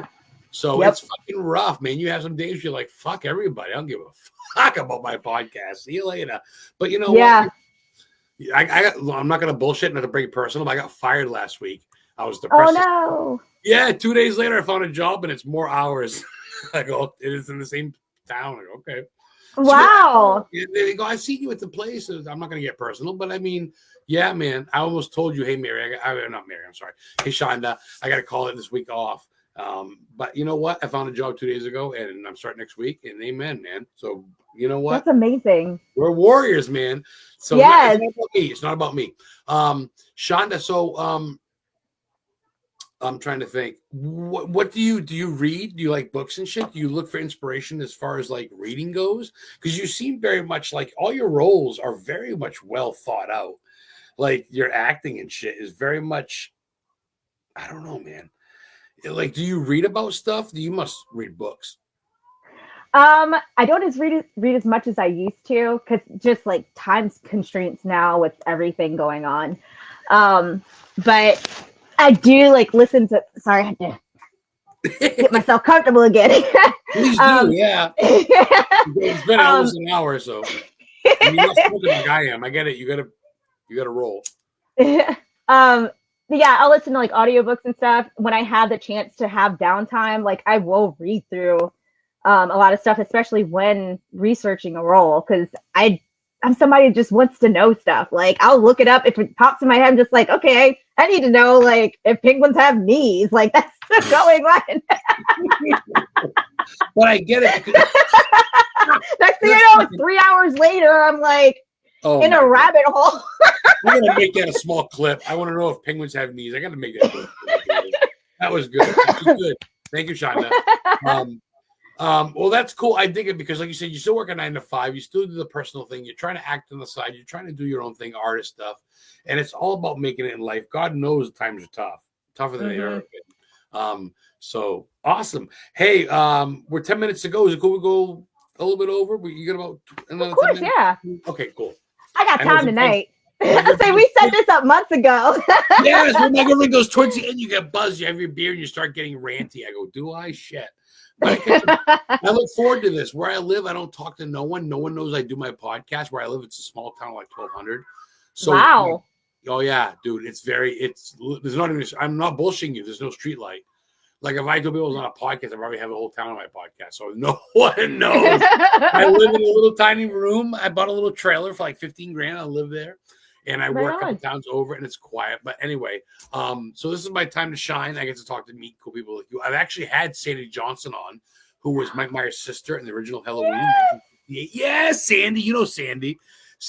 So it's fucking rough, man. You have some days you're like, fuck everybody. I don't give a fuck about my podcast. See you later. But you know what? I'm not going to bullshit, not to bring it personal, but I got fired last week. I was depressed. Oh, no. Yeah, 2 days later, I found a job, and it's more hours. I go, it is in the same town. I go, okay. Wow. So they go, I've seen you at the place. I'm not going to get personal, but I mean, yeah, man. I almost told you, hey, Mary. Not Mary, I'm sorry. Hey, Shonda, I got to call it this week off. But you know what? I found a job 2 days ago, and I'm starting next week, and amen, man. So you know what? That's amazing. We're warriors, man. So yes. It's not about me. Shonda, so I'm trying to think. What do you read? Do you like books and shit? Do you look for inspiration as far as like reading goes? Because you seem very much like all your roles are very much well thought out. Like your acting and shit is very much I don't know, man. Like, do you read about stuff? You must read books. I don't read as much as I used to because just like time constraints now with everything going on. But I do like listen to. Sorry, I had to get myself comfortable again. Please do, yeah. It's been almost an hour or so. You're not smoking like I am. I get it. You gotta roll. Yeah, I'll listen to like audiobooks and stuff when I have the chance to have downtime. Like I will read through a lot of stuff, especially when researching a role, because I'm somebody who just wants to know stuff. Like I'll look it up if it pops in my head. I'm just like, okay, I need to know like if penguins have knees. Like that's what's going on. But I get it. Next thing I know, it's 3 hours later. I'm like in a rabbit hole. We're gonna make that a small clip. I want to know if penguins have knees. I gotta make that. That was good. That was good. Thank you, Chanda. Well, that's cool. I dig it because, like you said, you still work a 9 to 5. You still do the personal thing. You're trying to act on the side. You're trying to do your own thing, artist stuff, and it's all about making it in life. God knows times are tough, tougher than they've ever been. So awesome. Hey, we're 10 minutes to go. Is it cool? We go a little bit over. You got about another. Of course, yeah. Okay, cool. I got time tonight. Say we set this up months ago. Yes, when my girlfriend goes towards the end, you get buzzed. You have your beer and you start getting ranty. I go, do I? Shit. But I look forward to this. Where I live, I don't talk to no one. No one knows I do my podcast. Where I live, it's a small town, like 1,200. So, wow. Oh yeah, dude. There's not even. I'm not bullshitting you. There's no street light. Like if I told people I was on a podcast, I probably have a whole town on my podcast. So no one knows. I live in a little tiny room. I bought a little trailer for like 15 grand. I live there. And I work a couple towns over, and it's quiet. But anyway, so this is my time to shine. I get to talk to meet cool people like you. I've actually had Sandy Johnson on, who was Mike Myers' sister in the original Halloween. Yeah, Sandy. You know Sandy.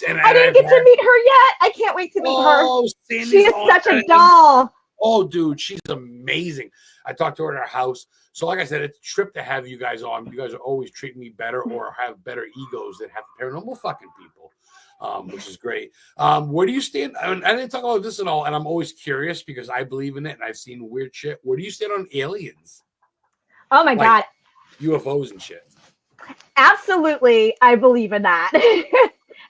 And I didn't get to meet her yet. I can't wait to meet her. Sandy's she is such a doll. Oh, dude, she's amazing. I talked to her at her house. So, like I said, it's a trip to have you guys on. You guys are always treating me better or have better egos than have paranormal fucking people. Which is great. Where do you stand? I didn't talk about this at all, and I'm always curious because I believe in it and I've seen weird shit. Where do you stand on aliens? Oh my God. UFOs and shit. Absolutely, I believe in that.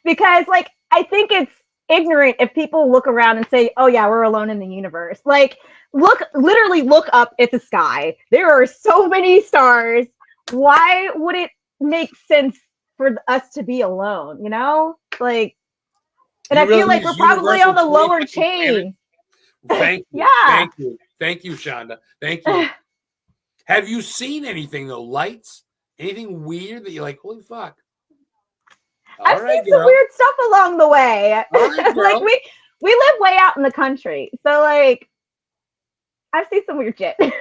Because, like, I think it's ignorant if people look around and say, oh yeah, we're alone in the universe. Like, literally look up at the sky. There are so many stars. Why would it make sense for us to be alone, you know? Like, and I feel like we're probably on the lower chain. Thank you. Yeah. Thank you, Chanda. Thank you. Have you seen anything though? Lights? Anything weird that you're like, holy fuck? I've seen some weird stuff along the way. Right, like we live way out in the country. So like I've seen some weird shit. Can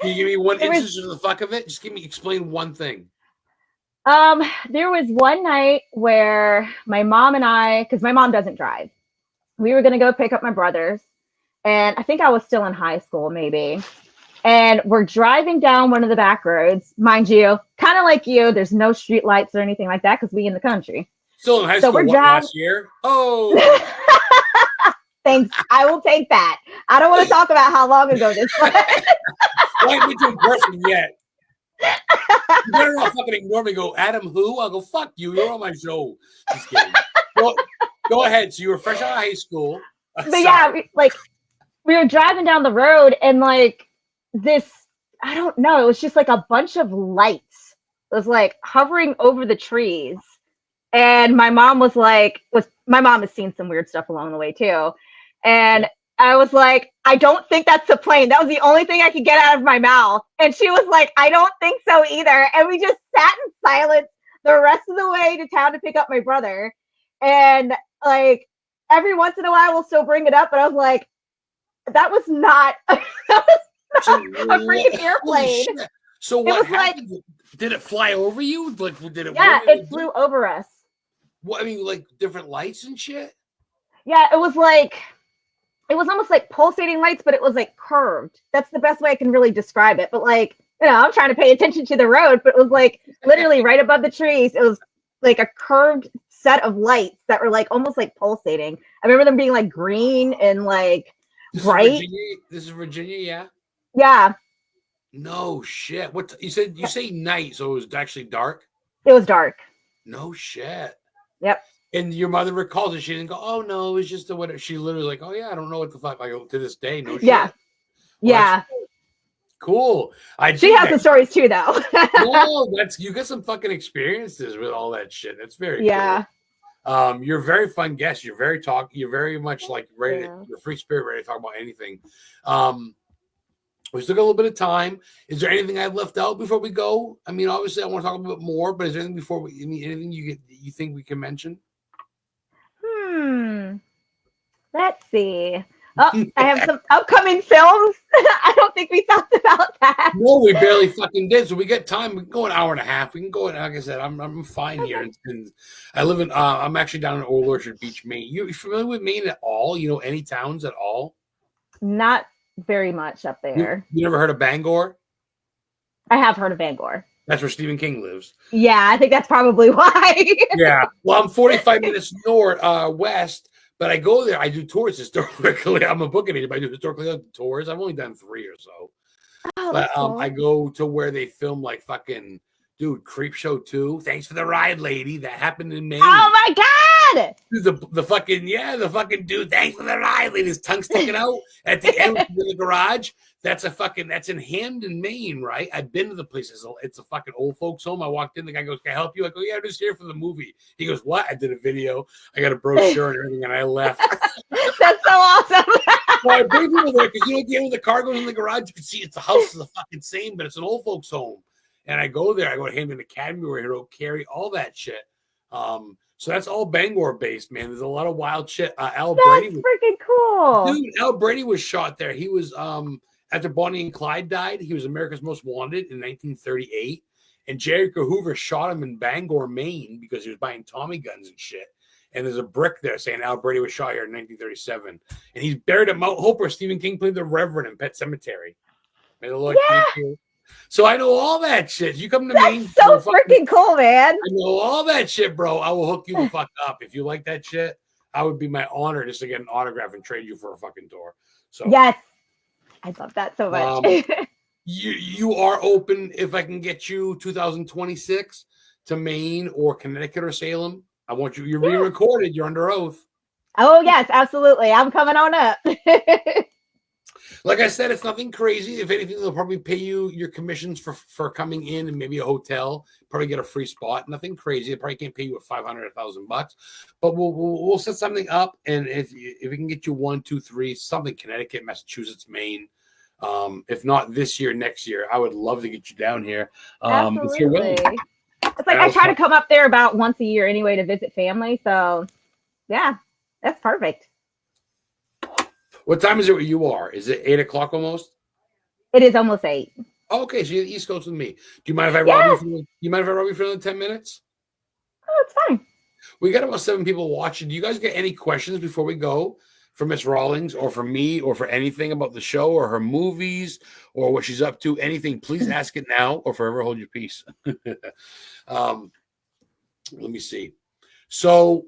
you give me one instance of the fuck of it? Just explain one thing. There was one night where my mom and I, because my mom doesn't drive, we were gonna go pick up my brothers, and I think I was still in high school, maybe. And we're driving down one of the back roads, mind you, kind of like you. There's no street lights or anything like that because we in the country. Still in high school. Last year? Oh. Thanks. I will take that. I don't want to talk about how long ago this was. I haven't been to a person yet. You better not fucking ignore me. Go, Adam, who? I'll go, fuck you. You're on my show. Just kidding. Well, go ahead. So you were fresh out of high school. But yeah, we were driving down the road and like this, I don't know. It was just like a bunch of lights. It was like hovering over the trees. And my mom my mom has seen some weird stuff along the way too. And I was like, I don't think that's a plane. That was the only thing I could get out of my mouth. And she was like, I don't think so either. And we just sat in silence the rest of the way to town to pick up my brother. And like every once in a while we'll still bring it up, but I was like, that was not a freaking airplane. So what happened? Did it fly over you? Like, did it? Yeah, it flew over us. What, I mean, like different lights and shit? Yeah, it was almost like pulsating lights, but it was like curved. That's the best way I can really describe it. But like, you know, I'm trying to pay attention to the road, but it was like literally right above the trees. It was like a curved set of lights that were like almost like pulsating. I remember them being like green and like Right? This is Virginia, yeah. Yeah, No shit. What you said? You say night, so it was actually dark. it was dark. No shit. Yep. And your mother recalls it. She didn't go, "Oh no, it was just the what." She literally like, "Oh yeah, I don't know what the fuck." I go to this day, no Yeah. shit. Well, Yeah. cool. I She dig has that. the stories too, though. No, that's you get some fucking experiences with all that shit. That's very Yeah. cool. You're a very fun guest. You're very You're very much like ready. Yeah. You're free spirit, ready to talk about anything. We still got a little bit of time. Is there anything I've left out before we go? I mean, obviously, I want to talk a bit more, but is there anything before we? Anything you think we can mention? Let's see. Oh, I have some upcoming films. I don't think we talked about that. No, we barely fucking did. So we get time. We can go an hour and a half. We can go. Like I said, I'm fine here. And I live in. I'm actually down in Old Orchard Beach, Maine. You familiar with Maine at all? You know any towns at all? Not very much up there. You never heard of Bangor? I have heard of Bangor. That's where Stephen King lives. Yeah, I think that's probably why. Yeah. Well, I'm 45 minutes west. But I go there. I do tours historically. I'm a booking agent. But I do historically tours. I've only done 3 or so. Oh, But cool. I go to where they film like fucking Creep Show 2. Thanks for the ride, lady. That happened in Maine. Oh my god! The fucking dude. Thanks for the ride, lady. His tongue sticking out at the end in the garage. That's in Hamden, Maine, right? I've been to the place. It's a fucking old folks home. I walked in. The guy goes, "Can I help you?" I go, "Yeah, I'm just here for the movie." He goes, "What?" I did a video. I got a brochure and everything, and I left. That's so awesome. So I bring people there because at the end when the car goes in the garage, you can see the house is the fucking same, but it's an old folks home. And I go there. I go to Hamden Academy where he wrote Carrie, all that shit. So that's all Bangor based, man. There's a lot of wild shit. Al Brady, freaking cool. Dude, Al Brady was shot there. He was after Bonnie and Clyde died, he was America's Most Wanted in 1938. And J. Edgar Hoover shot him in Bangor, Maine, because he was buying Tommy guns and shit. And there's a brick there saying Al Brady was shot here in 1937. And he's buried at Mount Hope where Stephen King played the Reverend in Pet Cemetery. May the Lord keep you. So I know all that shit. You come to Maine. That's so freaking cool, man. I know all that shit, bro. I will hook you the fuck up. If you like that shit, I would be my honor just to get an autograph and trade you for a fucking tour. So yes. I love that so much. You are open if I can get you 2026 to Maine or Connecticut or Salem. I want you. You're re-recorded. You're under oath. Oh yes, absolutely. I'm coming on up. Like I said, it's nothing crazy. If anything, they'll probably pay you your commissions for coming in and maybe a hotel. Probably get a free spot. Nothing crazy. They probably can't pay you $500, $1,000, but we'll set something up. And if we can get you 1, 2, 3, something Connecticut, Massachusetts, Maine. If not this year, next year, I would love to get you down here. Absolutely. It's like I try to come up there about once a year anyway to visit family. So yeah, that's perfect. What time is it where you are? Is it 8 o'clock almost? It is almost 8. Oh, okay, so you're the East Coast with me. Do you mind if I rob you? You mind if I rob you for another 10 minutes? Oh, it's fine. We got about 7 people watching. Do you guys get any questions before we go for Miss Rawlings or for me or for anything about the show or her movies or what she's up to? Anything, please ask it now or forever hold your peace. Let me see. So,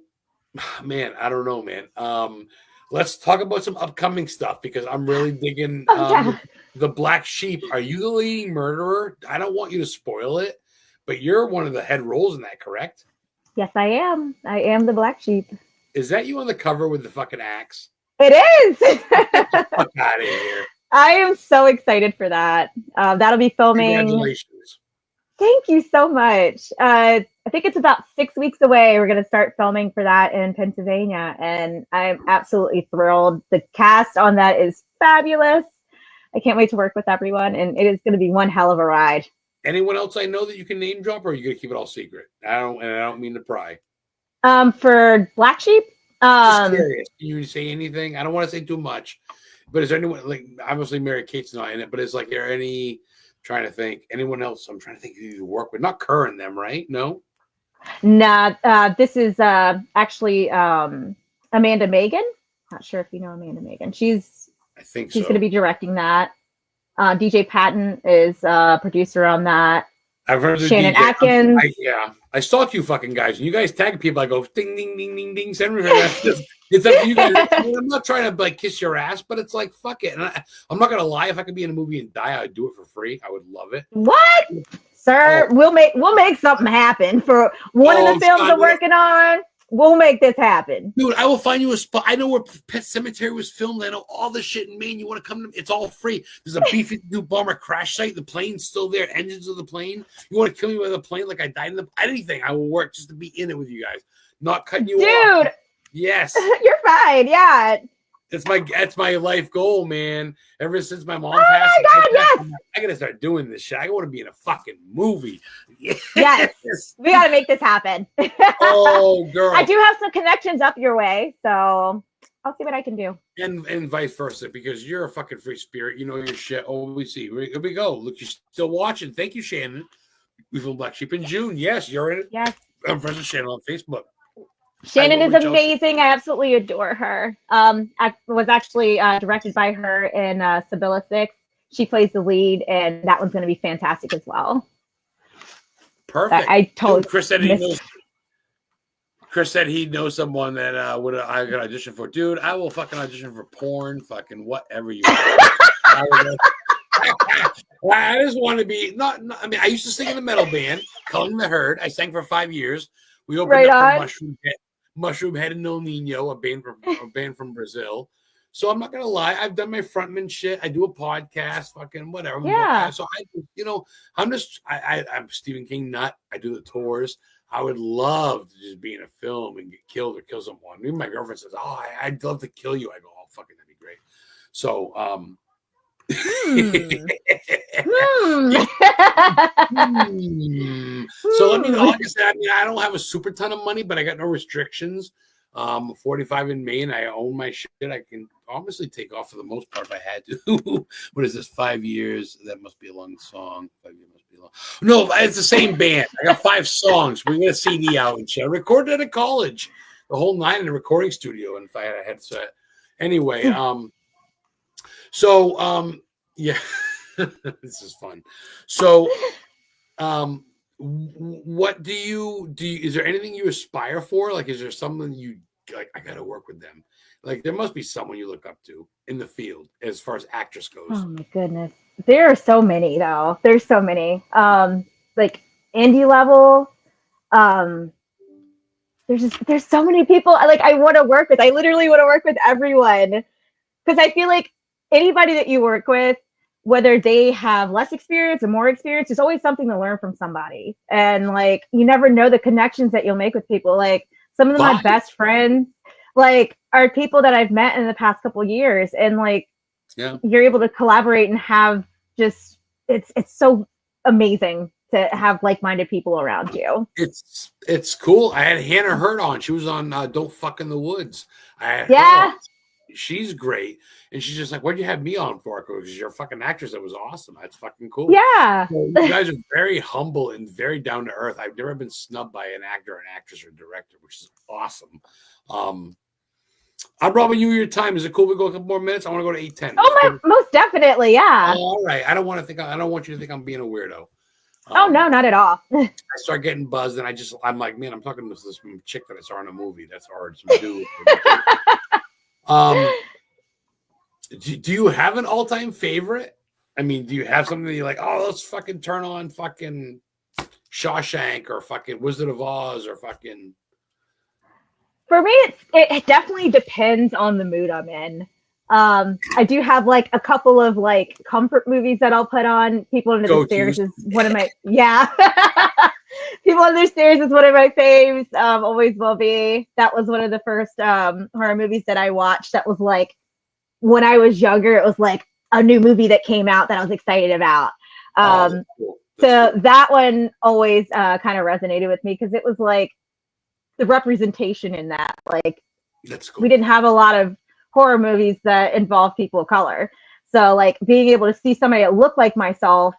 man, I don't know, man. Let's talk about some upcoming stuff because I'm really digging the Black Sheep. Are you the leading murderer? I don't want you to spoil it, but you're one of the head roles in that, correct? Yes, I am. I am the Black Sheep. Is that you on the cover with the fucking axe? It is. Fuck out of here. I am so excited for that. That'll be filming. Congratulations. Thank you so much. I think it's about 6 weeks away. We're going to start filming for that in Pennsylvania. And I'm absolutely thrilled. The cast on that is fabulous. I can't wait to work with everyone. And it is going to be one hell of a ride. Anyone else I know that you can name drop, or are you going to keep it all secret? I don't mean to pry. For Black Sheep? Just curious. Can you say anything? I don't want to say too much. But is there anyone, like, obviously Mary Kate's not in it, but is like, there any, trying to think, anyone else I'm trying to think who you work with? Not Kerr and them, right? No? Nah, this is actually Amanda Megan. Not sure if you know Amanda Megan. She's going to be directing that. DJ Patton is a producer on that. I've heard of Shannon DJ. Atkins. I stalk you fucking guys. And you guys tag people. I go ding, ding, ding, ding, ding. Send me. It's up to you guys. I'm not trying to like kiss your ass, but it's like fuck it. And I'm not gonna lie. If I could be in a movie and die, I'd do it for free. I would love it. What, sir? We'll make something happen for one of the films I'm working on. We'll make this happen. Dude, I will find you a spot. I know where Pet Cemetery was filmed. I know all the shit in Maine. You want to come to it's all free. There's a B-52 bomber crash site. The plane's still there. Engines of the plane. You want to kill me with a plane like I died in the anything. I will work just to be in it with you guys. Not cutting you off. Dude. Yes. You're fine. Yeah. That's my life goal, man. Ever since my mom passed, my God, yes. I gotta start doing this shit. I want to be in a fucking movie. Yes, we gotta make this happen. Oh, girl, I do have some connections up your way, so I'll see what I can do. And vice versa, because you're a fucking free spirit. You know your shit. Oh, we see. Here we go. Look, you're still watching. Thank you, Shannon. We filmed Black Sheep in June. Yes, you're in it. Yes, I'm friends with Shannon on Facebook. Shannon is amazing. I absolutely adore her. I was actually directed by her in Sibylla 6. She plays the lead, and that one's going to be fantastic as well. Perfect. I totally. Chris said he knows someone that I could audition for. Dude, I will fucking audition for porn, fucking whatever you want. I just want to be not. I mean, I used to sing in a metal band, Calling the Herd. I sang for 5 years. We opened up for Mushroom Head and El Nino, a band from Brazil. So I'm not gonna lie, I've done my frontman shit. I do a podcast, fucking whatever. Yeah. So I'm Stephen King nut. I do the tours. I would love to just be in a film and get killed or kill someone. Even my girlfriend says, "Oh, I'd love to kill you." I go, "Oh, fucking, that'd be great." So, So let me know. Like I said, I mean, I don't have a super ton of money, but I got no restrictions. 45 in Maine. I own my shit. I can honestly take off for the most part if I had to. What is this? 5 years? That must be a long song. 5 years must be long. No, it's the same band. I got 5 songs. We're gonna CD out and shit. I recorded at college, the whole 9 in a recording studio. And if I had a headset, anyway. Yeah, this is fun. So, what do you is there anything you aspire for? Like, is there someone you like? I gotta work with them. Like, there must be someone you look up to in the field as far as actress goes. Oh my goodness, there are so many though. There's so many. Like indie level. There's so many people I want to work with. I literally want to work with everyone because I feel like anybody that you work with, whether they have less experience or more experience, there's always something to learn from somebody. And like, you never know the connections that you'll make with people. Like some of my best friends, like are people that I've met in the past couple of years. And like, you're able to collaborate and have just, it's so amazing to have like-minded people around you. It's cool. I had Hannah Hurt on. She was on Don't Fuck in the Woods. She's great. And she's just like, what'd you have me on for? Because you're a fucking actress. That was awesome. That's fucking cool. Yeah. So you guys are very humble and very down to earth. I've never been snubbed by an actor, an actress, or director, which is awesome. I'm robbing you your time. Is it cool if we go a couple more minutes? I want to go to 8:10. Oh, most definitely. Yeah. Oh, all right. I don't want you to think I'm being a weirdo. Oh, no, not at all. I start getting buzzed and I'm like, man, I'm talking to this chick that I saw in a movie. That's hard to do. Do you have an all-time favorite? I mean, do you have something that you're like, oh, let's fucking turn on fucking Shawshank or fucking Wizard of Oz or fucking... For me, it definitely depends on the mood I'm in. I do have like a couple of like comfort movies that I'll put on. People Under the Stairs is one of my People Under the Stairs is one of my faves. Always will be. That was one of the first horror movies that I watched. That was like when I was younger. It was like a new movie that came out that I was excited about. Cool. So that one always kind of resonated with me because it was like the representation in that. Like that's cool. We didn't have a lot of horror movies that involve people of color. So like being able to see somebody that looked like myself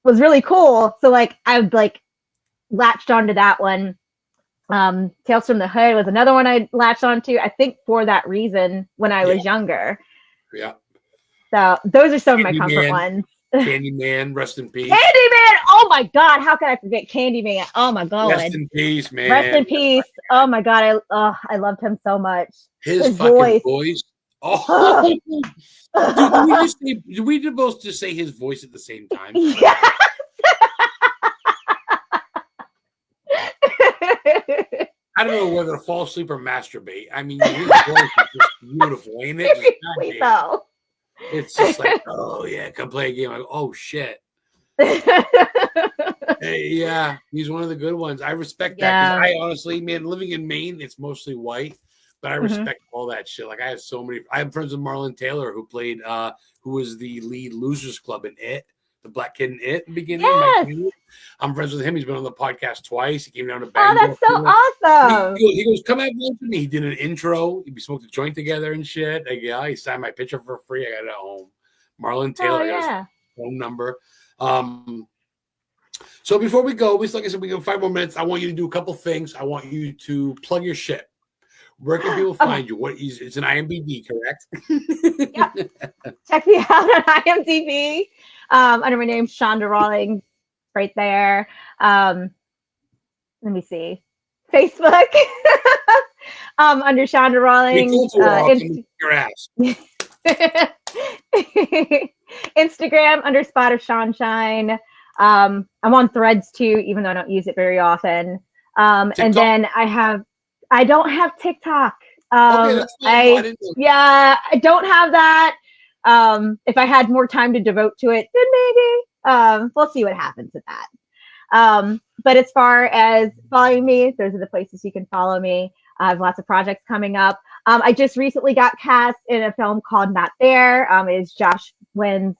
was really cool. So like I've like latched onto that one. Tales from the Hood was another one I latched onto, I think for that reason when I was younger. Yeah. So those are some of my comfort ones. Candyman, rest in peace. Candyman! Oh my God, how could I forget Candyman? Oh my God. Rest in peace, man. Rest in peace. Oh my God, I loved him so much. His fucking voice. Oh, dude, did we both just say his voice at the same time? Yeah. I don't know whether to fall asleep or masturbate. I mean, his voice is just beautiful, ain't it? So. It's just like, oh yeah, come play a game. Like, oh shit. Yeah, he's one of the good ones. I respect that because I honestly, man, living in Maine, it's mostly white, but I respect all that shit. Like, I have so many. I have friends with Marlon Taylor who played, who was the lead Losers Club in It, the black kid in It. In the beginning, I'm friends with him. He's been on the podcast twice. He came down to Bangor. Oh, that's so awesome. He goes, come have lunch with me. He did an intro. We smoked a joint together and shit. Like, yeah, he signed my picture for free. I got it at home. Marlon Taylor, his phone number. So before we go, like I said, we got 5 more minutes. I want you to do a couple things. I want you to plug your shit. Where can people find you? It's an IMDb, correct? Yep. Check me out on IMDb under my name, CHANDA Rawlings, right there. Let me see. Facebook under CHANDA Rawlings. Your ass. Instagram under Spot of Sunshine. I'm on Threads too, even though I don't use it very often. And then I don't have TikTok. I don't have that. If I had more time to devote to it, then maybe. We'll see what happens with that. But as far as following me, those are the places you can follow me. I have lots of projects coming up. I just recently got cast in a film called Not There. It is Josh Wynn's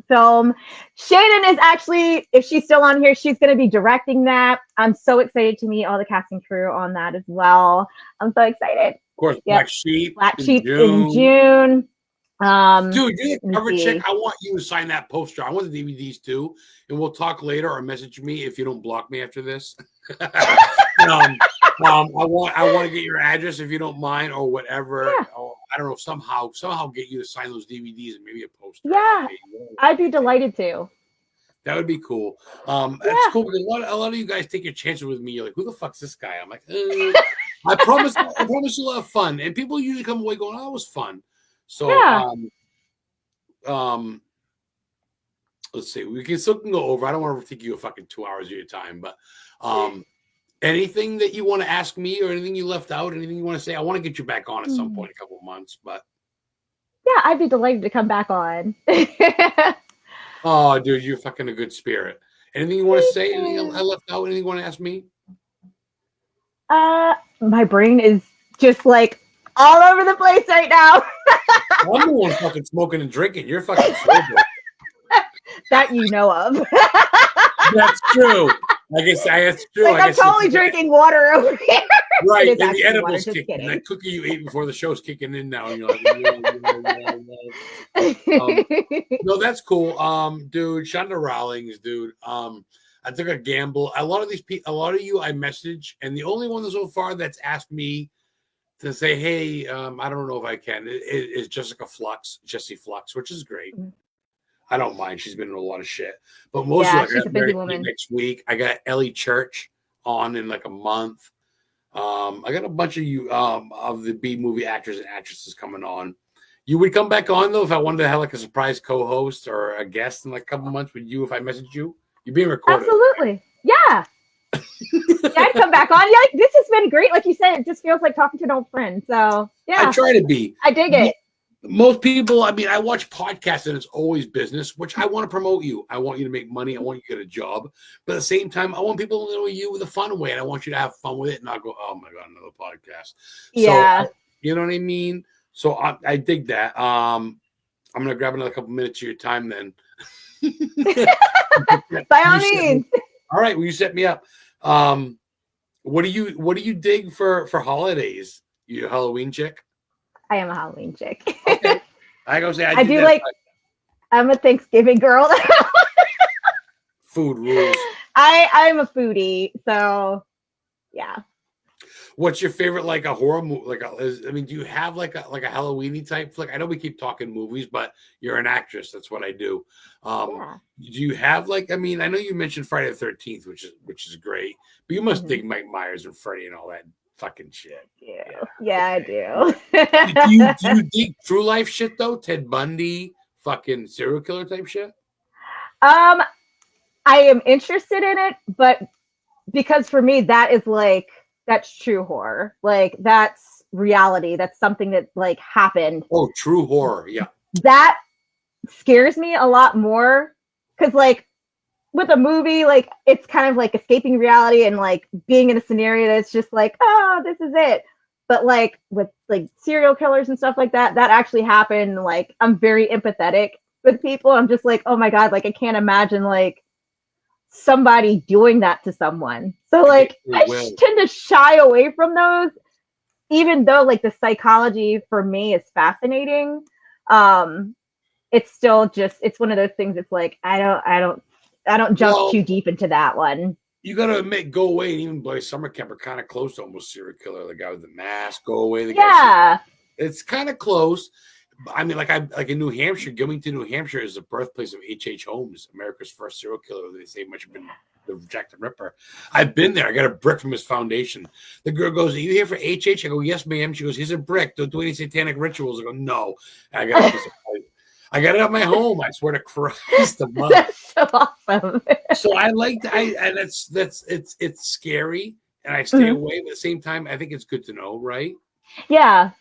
film. Shannon is actually, if she's still on here, she's going to be directing that. I'm so excited to meet all the casting crew on that as well. I'm so excited. Of course, Black Sheep in June. Dude, you're the cover chick. I want you to sign that poster. I want the DVDs too, and we'll talk later or message me if you don't block me after this. I want to get your address if you don't mind, or whatever. Yeah. Or, I don't know, somehow get you to sign those DVDs and maybe a poster. Yeah, I'd be delighted to. That would be cool. That's cool because a lot of you guys take your chances with me. You're like, who the fuck's this guy? I'm like, I promise you'll have fun, and people usually come away going, "Oh, that was fun." So, let's see. We can still go over. I don't want to take you a fucking 2 hours of your time, but anything that you want to ask me or anything you left out, anything you want to say, I want to get you back on at some point in a couple of months. But yeah, I'd be delighted to come back on. Oh, dude, you're fucking a good spirit. Anything you want to say? Anything I left out? Anything you want to ask me? My brain is just like all over the place right now. I'm the one fucking smoking and drinking. You're fucking sober. That you know of. That's true. I guess that's true. Like, I'm totally drinking water over here. Right, and the edibles kicking. That cookie you ate before the show's kicking in now. And you're like, no, that's cool. Dude, CHANDA Rawlings, dude. I took a gamble. A lot of you I message, and the only one so far that's asked me to say, hey, I don't know if I can, is Jessie Flux, which is great. Mm-hmm. I don't mind. She's been in a lot of shit. But mostly she's a busy woman. Next week, I got Ellie Church on in like a month. I got a bunch of you of the B movie actors and actresses coming on. You would come back on though if I wanted to have like a surprise co-host or a guest in like a couple of months. Would you if I messaged you? You're being recorded. Absolutely. Yeah. I'd come back on. Yeah, this has been great. Like you said, it just feels like talking to an old friend. So yeah. I try to be. I dig it. Most people, I mean, I watch podcasts and it's always business, which I want to promote you. I want you to make money. I want you to get a job. But at the same time, I want people to know you with a fun way. And I want you to have fun with it and not go, oh my God, another podcast. Yeah. So, you know what I mean? So I dig that. I'm going to grab another couple minutes of your time then. By all means. All right. Well, you set me up. What do you dig for holidays? You a Halloween chick? I am a Halloween chick. Okay. I go say I do like. I'm a Thanksgiving girl. Food rules. I'm a foodie, so yeah. What's your favorite, like a horror movie? I mean, do you have like a Halloweeny type flick? I know we keep talking movies, but you're an actress. That's what I do. Yeah. Do you have like? I mean, I know you mentioned Friday the 13th, which is great, but you must dig Mike Myers and Freddy and all that fucking shit. Yeah, Okay. I do. Do you dig true life shit though? Ted Bundy, fucking serial killer type shit. I am interested in it, but because for me that's true horror. Like that's reality. That's something that like happened. Oh, true horror. Yeah. That scares me a lot more because like with a movie, like it's kind of like escaping reality and like being in a scenario that's just like, oh, this is it. But like with like serial killers and stuff like that, that actually happened. Like I'm very empathetic with people. I'm just like, oh my God, like I can't imagine like somebody doing that to someone. So like I tend to shy away from those, even though like the psychology for me is fascinating. It's still just it's one of those things. It's like I don't jump too deep into that one. You got to admit, Go Away and even Boy Summer Camp are kind of close to almost serial killer. The guy with the mask, Go Away. The guy it's kind of close. I mean, like in New Hampshire, Gilmington, New Hampshire is the birthplace of H.H. Holmes, America's first serial killer. They say much have been the Jack the Ripper. I've been there. I got a brick from his foundation. The girl goes, "Are you here for H.H.?" I go, "Yes, ma'am." She goes, "Here's a brick. Don't do any satanic rituals." I go, "No." And I got it at my home. I swear to Christ. That's so awesome. So I like that. And it's scary, and I stay away. But at the same time, I think it's good to know, right? Yeah.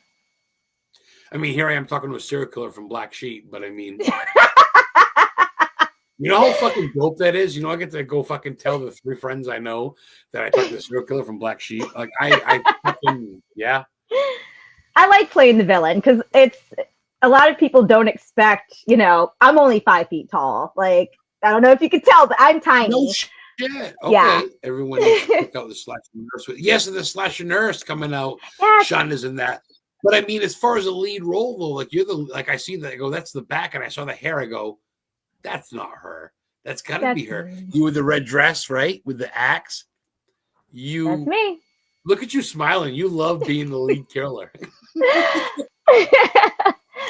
I mean, here I am talking to a serial killer from Black Sheep, but I mean, you know how fucking dope that is? You know, I get to go fucking tell the 3 friends I know that I talked to a serial killer from Black Sheep. Like, I fucking, yeah. I like playing the villain because it's a lot of people don't expect, you know, I'm only 5 feet tall. Like, I don't know if you could tell, but I'm tiny. No shit. Okay. Yeah. Everyone check out the Slasher Nurse. Yes, and the Slasher Nurse coming out. Yes. Shonda's in that. But I mean, as far as the lead role, though, like I see that, I go, that's the back, and I saw the hair, I go, that's not her. That's gotta be her. Me. You with the red dress, right? With the axe. That's me. Look at you smiling. You love being the lead killer.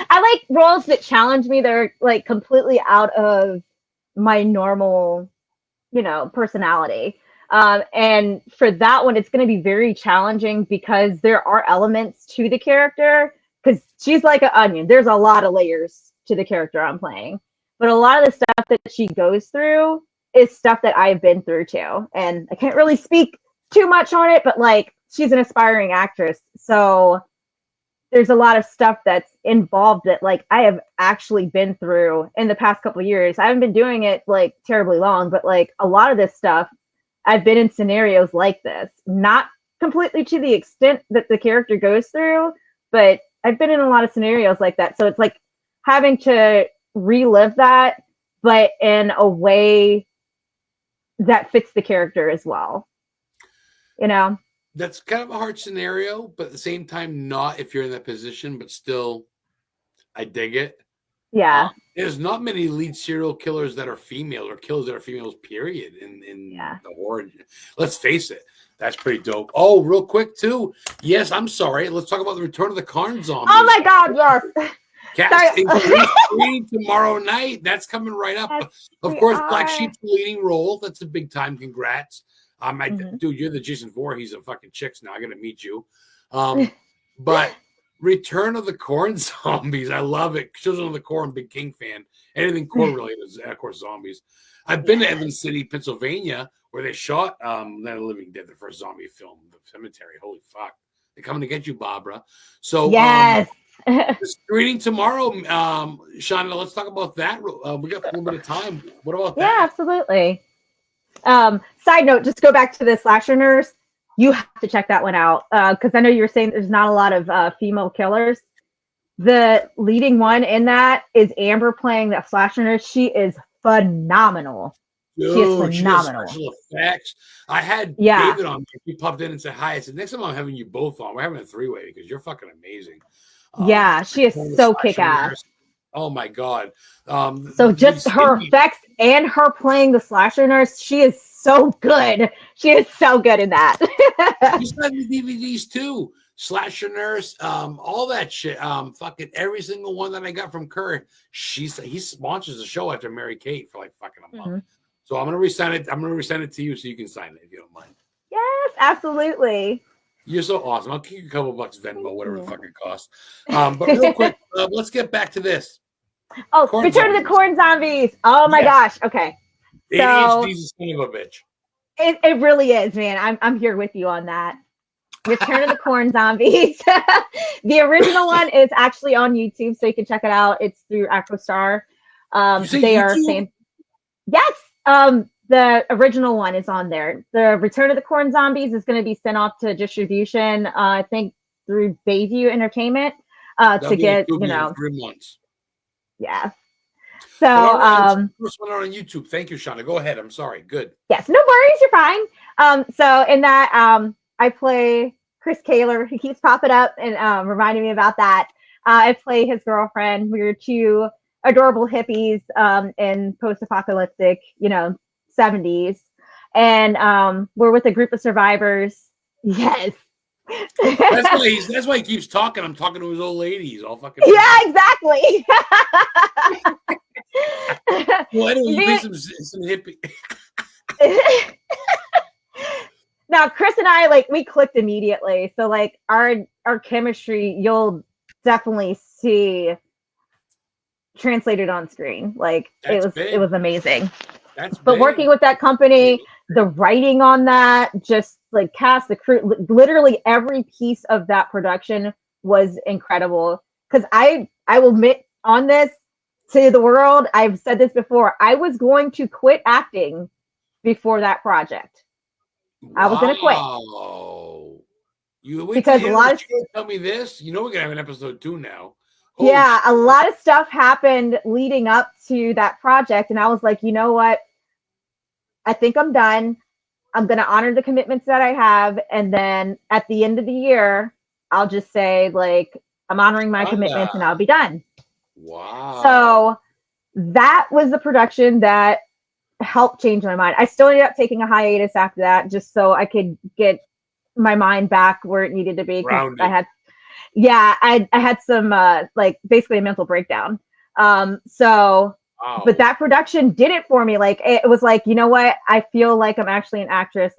I like roles that challenge me. They're like completely out of my normal, you know, personality. And for that one, it's going to be very challenging because there are elements to the character because she's like an onion. There's a lot of layers to the character I'm playing, but a lot of the stuff that she goes through is stuff that I've been through too. And I can't really speak too much on it, but like she's an aspiring actress. So there's a lot of stuff that's involved that like I have actually been through in the past couple of years. I haven't been doing it like terribly long, but like a lot of this stuff, I've been in scenarios like this, not completely to the extent that the character goes through, but I've been in a lot of scenarios like that. So it's like having to relive that, but in a way that fits the character as well. You know? That's kind of a hard scenario, but at the same time, not if you're in that position, but still, I dig it. Yeah. There's not many lead serial killers that are female or killers that are females, period, in the horror. Let's face it. That's pretty dope. Oh, real quick, too. Yes, I'm sorry. Let's talk about the Return of the Carn Zombies. Oh, my God, yes. Casting tomorrow night. That's coming right up. Yes, of course, Black Sheep's the leading role. That's a big time. Congrats. Dude, you're the Jason Voorhees of fucking chicks now. I got to meet you. But Return of the Corn Zombies. I love it. Children of the Corn, big King fan. Anything corn related is, of course, zombies. I've been to Evans City, Pennsylvania, where they shot Night of the Living Dead, the first zombie film, The Cemetery. Holy fuck. They're coming to get you, Barbara. So, yes. The screening tomorrow, Shonda, let's talk about that. We got a little bit of time. What about that? Yeah, absolutely. Side note, just go back to the Slasher Nurse. You have to check that one out because I know you were saying there's not a lot of female killers. The leading one in that is Amber playing the Slasher Nurse. She is phenomenal. Dude, she is phenomenal. She has special effects. I had David on. He popped in and said hi. I said, next time I'm having you both on. We're having a 3-way because you're fucking amazing. Yeah, she is so kick-ass. Oh my God. So just her effects and her playing the Slasher Nurse, she is so good. She is so good in that. You sent me DVDs too. Slasher Nurse, all that shit. Fucking every single one that I got from Kurt. He sponsors the show after Mary Kate for like fucking a month. So I'm gonna resend it. I'm gonna resend it to you so you can sign it if you don't mind. Yes, absolutely. You're so awesome. I'll kick you a couple bucks Venmo, whatever the fuck it costs. But real quick, let's get back to this. Oh, Return of the Corn Zombies. Oh my gosh. Okay. ADHD's a son of a bitch. It really is, man. I'm here with you on that. Return of the Corn Zombies. The original one is actually on YouTube, so you can check it out. It's through AquaStar. They are saying, yes. The original one is on there. The Return of the Corn Zombies is going to be sent off to distribution, I think, through Bayview Entertainment to get 3 months. Yeah. So first one on YouTube. Thank you, Shonda. Go ahead. I'm sorry. Good. Yes, no worries. You're fine. So in that, I play Chris Kaler. He keeps popping up and reminding me about that. I play his girlfriend. We were two adorable hippies in post-apocalyptic, 70s, and we're with a group of survivors. Yes. That's why he keeps talking. I'm talking to his old lady. He's all fucking. Yeah, exactly. Well, anyway, you play some hippie. Now, Chris and I, we clicked immediately. So, our chemistry, you'll definitely see translated on screen. It was amazing. But working with that company, the writing on that, just cast, the crew, literally every piece of that production was incredible. Because I will admit on this to the world, I've said this before, I was going to quit acting before that project. I was going to quit. Because a lot of tell me this, we're gonna have an episode 2 now. Holy shit. A lot of stuff happened leading up to that project, and I was like, you know what? I think I'm done. I'm going to honor the commitments that I have. And then at the end of the year, I'll just say, I'm honoring my commitments and I'll be done. Wow. So that was the production that helped change my mind. I still ended up taking a hiatus after that just so I could get my mind back where it needed to be. I had some, basically a mental breakdown. But that production did it for me. It was you know what? I feel like I'm actually an actress,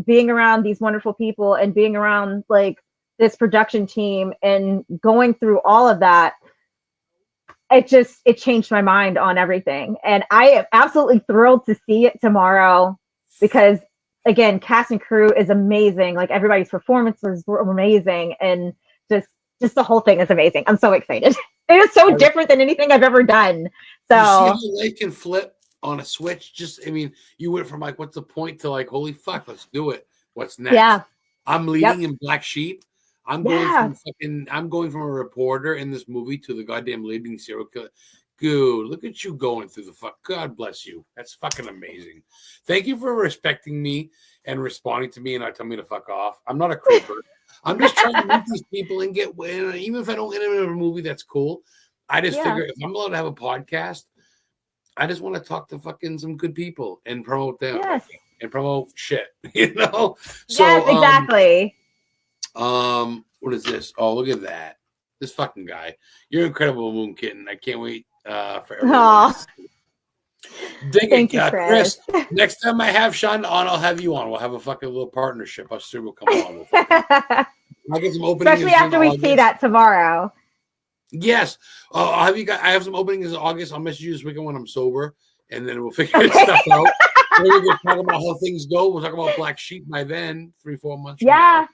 being around these wonderful people and being around this production team and going through all of that. It changed my mind on everything. And I am absolutely thrilled to see it tomorrow because again, cast and crew is amazing. Everybody's performances were amazing. And just the whole thing is amazing. I'm so excited. It is so different than anything I've ever done. So you see how life can flip on a switch. You went from what's the point to holy fuck, let's do it. What's next? Yeah. I'm leading in Black Sheep. I'm going from a reporter in this movie to the goddamn leading serial killer. Dude, look at you going through the fuck. God bless you. That's fucking amazing. Thank you for respecting me and responding to me and not telling me to fuck off. I'm not a creeper. I'm just trying to meet these people and even if I don't get them in a movie, that's cool. I just figure if I'm allowed to have a podcast, I just want to talk to fucking some good people and promote them and promote shit, So, yes, exactly. What is this? Oh, look at that. This fucking guy. You're incredible, Moon Kitten. I can't wait for everyone. Thank you, Chris. Next time I have Sean on, I'll have you on. We'll have a fucking little partnership. Us three will come on. I'll get some openings. Especially after we see that tomorrow. Yes. I have some openings in August. I'll message you this weekend when I'm sober, and then we'll figure stuff out. We'll talk about how things go. We'll talk about Black Sheep by then, 3-4 months. Yeah.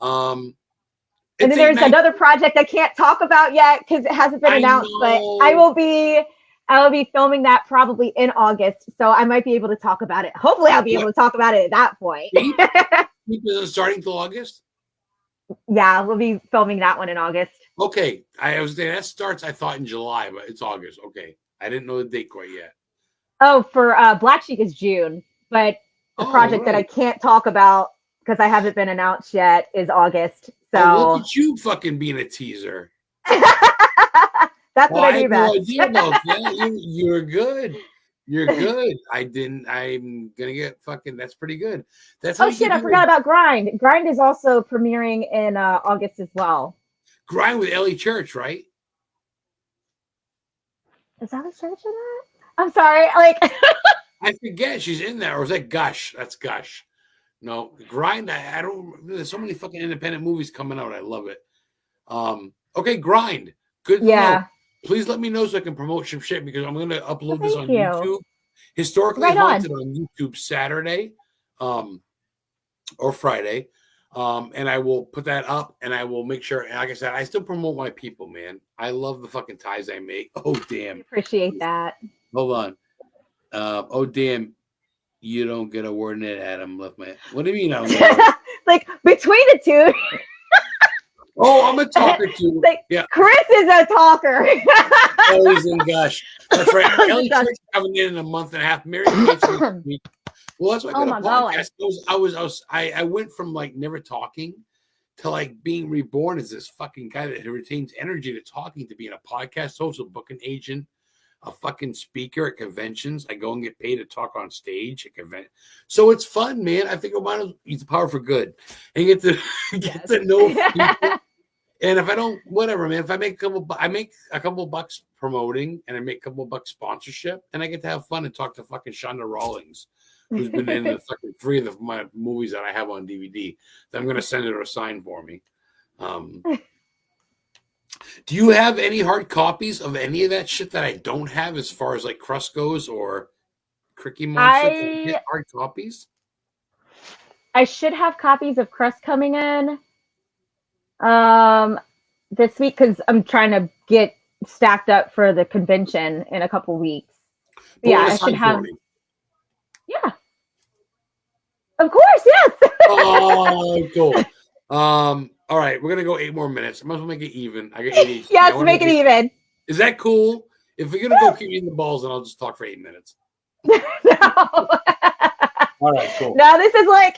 And then there's another project I can't talk about yet because it hasn't been announced, but I will be filming that probably in August, so I might be able to talk about it. Hopefully, I'll be able to talk about it at that point. Sheep isn't starting till August? Yeah, we'll be filming that one in August. Okay. I was saying that starts, I thought, in July, but it's August. Okay. I didn't know the date quite yet. Oh, for Black Sheep is June, but the project that I can't talk about because I haven't been announced yet is August. So look at you fucking being a teaser. That's what I do best. No idea about that. You're good. You're good. I'm gonna get fucking. That's pretty good. That's how Oh you shit! get I forgot about Grind. Grind is also premiering in August as well. Grind with Ellie Church, right? Is Ellie Church in that? I'm sorry. Like, I forget she's in there, or is that Gush? That's Gush. No, Grind. I don't. There's so many fucking independent movies coming out. I love it. Okay, Grind. Good to know. yeah. Please let me know so I can promote some shit because I'm going to upload this on Thank you. YouTube. Historically Right on. Haunted on YouTube Saturday, or Friday. And I will put that up and I will make sure. Like I said, I still promote my people, man. I love the fucking ties I make. Oh, damn. Appreciate that. Hold on. Oh, damn. You don't get a word in it, Adam. Left my. What do you mean? Like, between the two. Oh, I'm a talker too. Like, yeah. Chris is a talker. Ellie's in Gush. That's right. Ellie Church is coming in a month and a half. Mary Kate's next week. Well, that's why I got a podcast. I went from like never talking to like being reborn as this fucking guy that retains energy to talking to being a podcast host, a booking agent, a fucking speaker at conventions. I go and get paid to talk on stage at conventions. So it's fun, man. I think I might use the power for good and get to know people. And if I don't, whatever, man. If I make a couple bucks promoting, and I make a couple bucks sponsorship, and I get to have fun and talk to fucking CHANDA RAWLINGS, who's been in the fucking 3 of my movies that I have on DVD. That I'm gonna send her to sign for me. Do you have any hard copies of any of that shit that I don't have, as far as like Crust goes or Cricky Monster? Hard copies? I should have copies of Crust coming in. This week because I'm trying to get stacked up for the convention in a couple weeks. Yeah, I should have. Yeah, of course, yes. Oh, cool. All right, we're gonna go 8 more minutes. I might as well make it even. I got 80. Yes, make it even. Is that cool? If we're gonna go keep eating the balls, then I'll just talk for 8 minutes. No. All right, cool. No, this is like.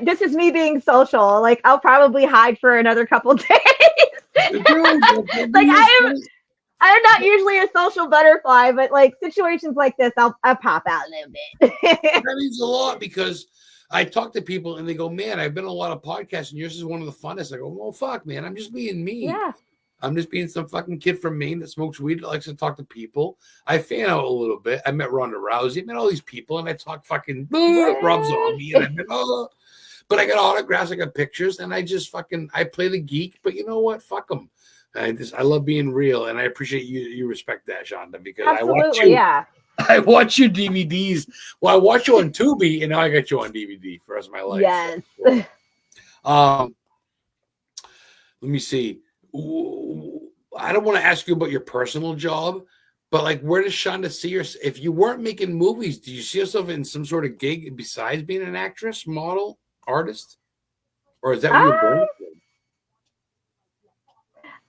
This is me being social. Like, I'll probably hide for another couple days. Like, I'm not usually a social butterfly, but like situations like this, I'll pop out a little bit. That means a lot because I talk to people and they go, "Man, I've been on a lot of podcasts and yours is one of the funnest." I go, "Well, fuck, man, I'm just being me. Yeah. I'm just being some fucking kid from Maine that smokes weed, that likes to talk to people. I fan out a little bit. I met Ronda Rousey, I met all these people, and I talk fucking Rob Zombie, and I met but I got autographs, I got pictures, and I just fucking I play the geek. But you know what? Fuck them. I love being real, and I appreciate you respect that, Chanda, because I watch your DVDs. Well, I watch you on Tubi, and now I got you on DVD for the rest of my life. Yes. So, let me see. I don't want to ask you about your personal job, but like, where does Chanda see yourself? If you weren't making movies, do you see yourself in some sort of gig besides being an actress, model, artist, or is that what you're born with?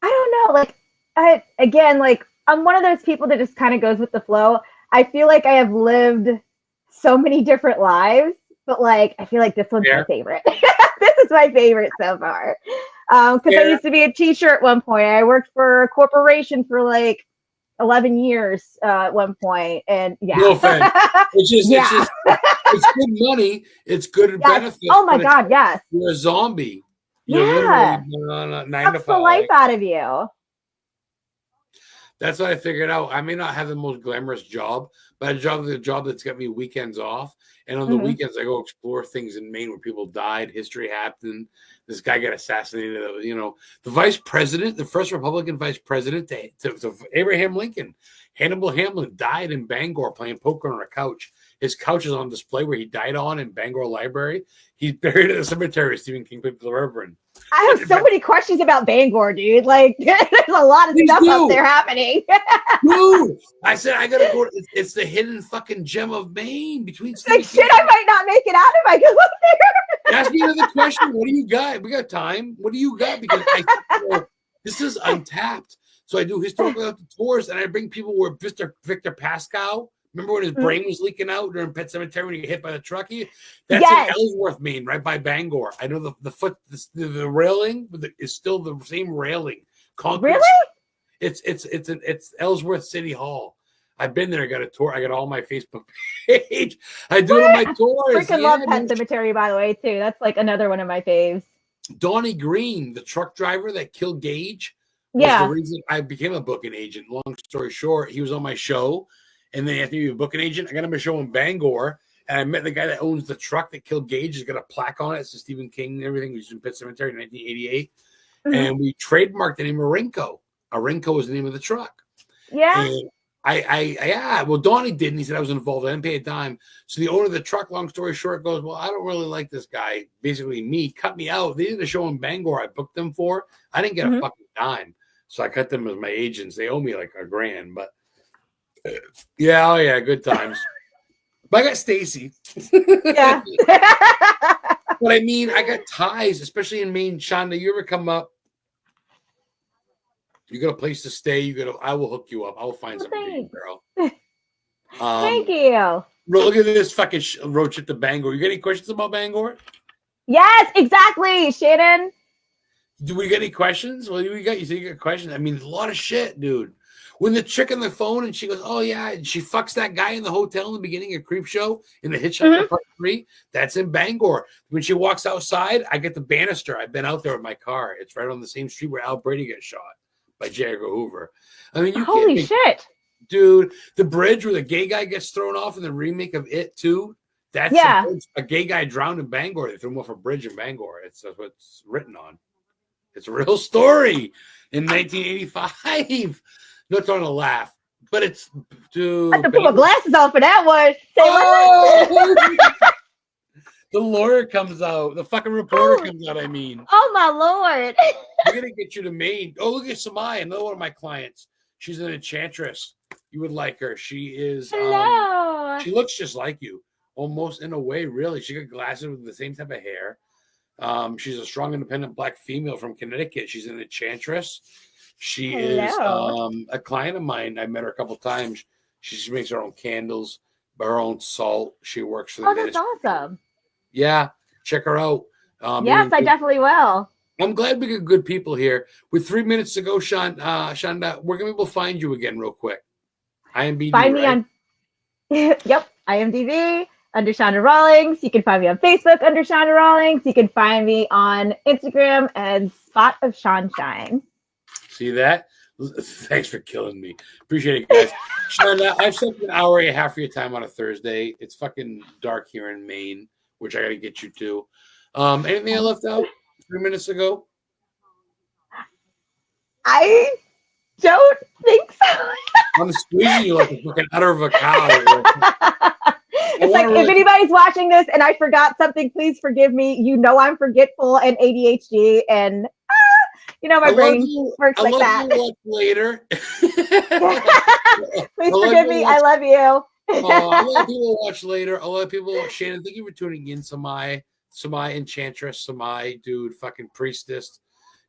I don't know. Like, I'm one of those people that just kind of goes with the flow. I feel like I have lived so many different lives, but like, I feel like this one's my favorite. This is my favorite so far. Because I used to be a teacher at one point. I worked for a corporation for like 11 years at one point, and no offense. It's good money. It's good benefits. Oh my god, yes. You're a zombie. You're literally 9 to 5. The life out of you. That's what I figured out. I may not have the most glamorous job, but a job that's got me weekends off. And on the weekends, I go explore things in Maine where people died, history happened. This guy got assassinated. You know, the vice president, the first Republican vice president to Abraham Lincoln, Hannibal Hamlin, died in Bangor playing poker on a couch. His couch is on display where he died on in Bangor Library. He's buried at the cemetery of Stephen King, the Reverend. I have so many questions about Bangor, dude. Like, there's a lot of stuff up there happening. Dude, I said I gotta go. It's the hidden fucking gem of Maine between. Like, shit, I might not make it out if I go up there. Ask me another question. What do you got? We got time. What do you got? Because this is untapped. So I do historical tours, and I bring people where Victor Pascal. Remember when his brain was leaking out during Pet Cemetery when he got hit by the truckie? That's in Ellsworth, Maine, right by Bangor. I know the railing is still the same railing. Concrete. Really? It's Ellsworth City Hall. I've been there. I got a tour. I got all my Facebook page. I do it on my tours. Freaking love Pet Cemetery, by the way, too. That's like another one of my faves. Donnie Green, the truck driver that killed Gage, was the reason I became a booking agent. Long story short, he was on my show, and then he asked me to be a booking agent. I got him a show in Bangor, and I met the guy that owns the truck that killed Gage. He's got a plaque on it. It's Stephen King and everything. He was in Pet Cemetery in 1988. Mm-hmm. And we trademarked the name Arinco. Arinco was the name of the truck. Yeah. And well, Donnie didn't. He said I was involved. I didn't pay a dime. So the owner of the truck, long story short, goes, well, I don't really like this guy. Basically, me, cut me out. They did a show in Bangor I booked them for. I didn't get a fucking dime. So I cut them as my agents. They owe me like $1,000. But yeah, good times. But I got Stacy. Yeah. But I mean, I got ties, especially in Maine. Chanda, you ever come up? You got a place to stay. I will hook you up. I will find something for you, girl. Thank you. Look at this fucking road trip to Bangor. You got any questions about Bangor? Yes, exactly, Shannon. Do we get any questions? Well, you got questions. I mean, there's a lot of shit, dude. When the chick on the phone and she goes, oh, yeah, and she fucks that guy in the hotel in the beginning of Creep Show in the Hitchhiker Part 3, that's in Bangor. When she walks outside, I get the banister. I've been out there with my car. It's right on the same street where Al Brady gets shot by J. Edgar Hoover. I mean, holy shit. Dude, the bridge where the gay guy gets thrown off in the remake of It 2, that's a gay guy drowned in Bangor. They threw him off a bridge in Bangor. That's what it's written on. It's a real story in 1985. Not trying to laugh, but it's, dude. I have to put my glasses on for that one. The lawyer comes out. The fucking reporter comes out, I mean. Oh, my Lord. We're going to get you to Maine. Oh, look at Samai, another one of my clients. She's an enchantress. You would like her. She is. Hello. She looks just like you, almost in a way, really. She got glasses with the same type of hair. She's a strong, independent black female from Connecticut. She's an enchantress. She is a client of mine. I met her a couple times. She makes her own candles, her own salt. She works for the ministry. That's awesome. Yeah, check her out. Yes, I definitely will. I'm glad we got good people here. With 3 minutes to go, Chanda, where can people find you again real quick? IMDb, find me on IMDb under Chanda Rawlings. You can find me on Facebook under Chanda Rawlings. You can find me on Instagram as Spot of Sunshine. See that? Thanks for killing me. Appreciate it, guys. Chanda, I've spent an hour and a half of your time on a Thursday. It's fucking dark here in Maine, which I got to get you to. Anything I left out 3 minutes ago? I don't think so. I'm squeezing you like a fucking udder of a cow. It's like, if anybody's watching this and I forgot something, please forgive me. You know I'm forgetful and ADHD, and my brain works like that. I love you later. Please forgive me. I love you. A lot of people watch later. A lot of people watch. Shannon, thank you for tuning in. Samai enchantress, Samai, dude, fucking priestess.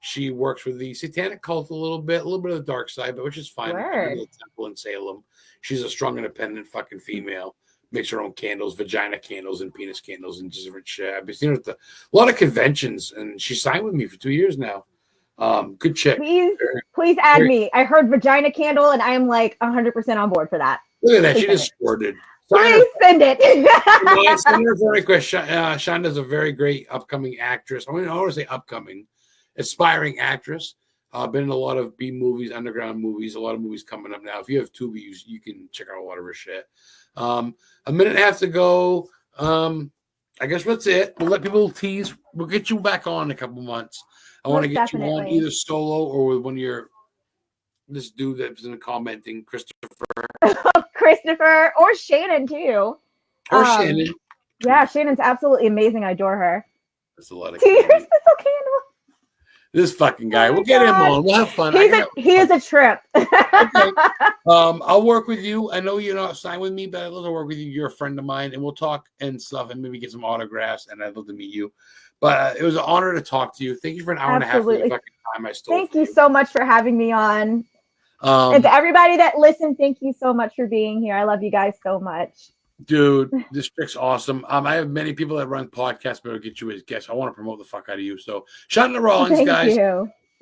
She works with the satanic cult a little bit of the dark side, but which is fine. The temple in Salem. She's a strong, independent fucking female. Makes her own candles, vagina candles, and penis candles, and just different shit. I've been seeing her at a lot of conventions, and she signed with me for 2 years now. Good chick. Please add me. I heard vagina candle, and I am like 100% on board for that. Look at that. She just squirted. Please send it. Send her for request. Shanda's a very great upcoming actress. I want to say upcoming, aspiring actress. Been in a lot of B movies, underground movies, a lot of movies coming up now. If you have Tubi, you can check out a lot of her shit. A minute and a half to go. I guess that's it. We'll let people tease. We'll get you back on in a couple months. I want to get you on either solo or with one of this dude that's been commenting, Christopher, or Shannon too. Or Shannon. Yeah, Shannon's absolutely amazing. I adore her. That's a lot of Tears candle. This fucking guy. We'll get him on. We'll have fun. He is a trip. Okay. I'll work with you. I know you're not signed with me, but I'd love to work with you. You're a friend of mine, and we'll talk and stuff, and maybe get some autographs. And I'd love to meet you. But it was an honor to talk to you. Thank you for an hour and a half of your fucking time. Thank you so much for having me on. And to everybody that listened, thank you so much for being here. I love you guys so much. Dude, this trick's awesome. I have many people that run podcasts, but I'll get you as guests. I want to promote the fuck out of you. So, Chanda Rawlings, guys.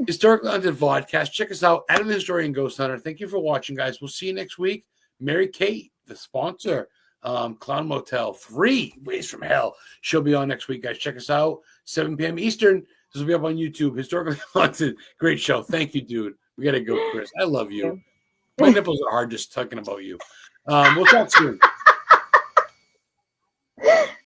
Historically Haunted VODCAST. Check us out. Adam the Historian Ghost Hunter. Thank you for watching, guys. We'll see you next week. Mary Kate, the sponsor, Clown Motel 3 Ways from Hell. She'll be on next week, guys. Check us out, 7 p.m. Eastern. This will be up on YouTube. Historically Haunted. Great show. Thank you, dude. We got to go, Chris. I love you. My nipples are hard just talking about you. We'll talk soon.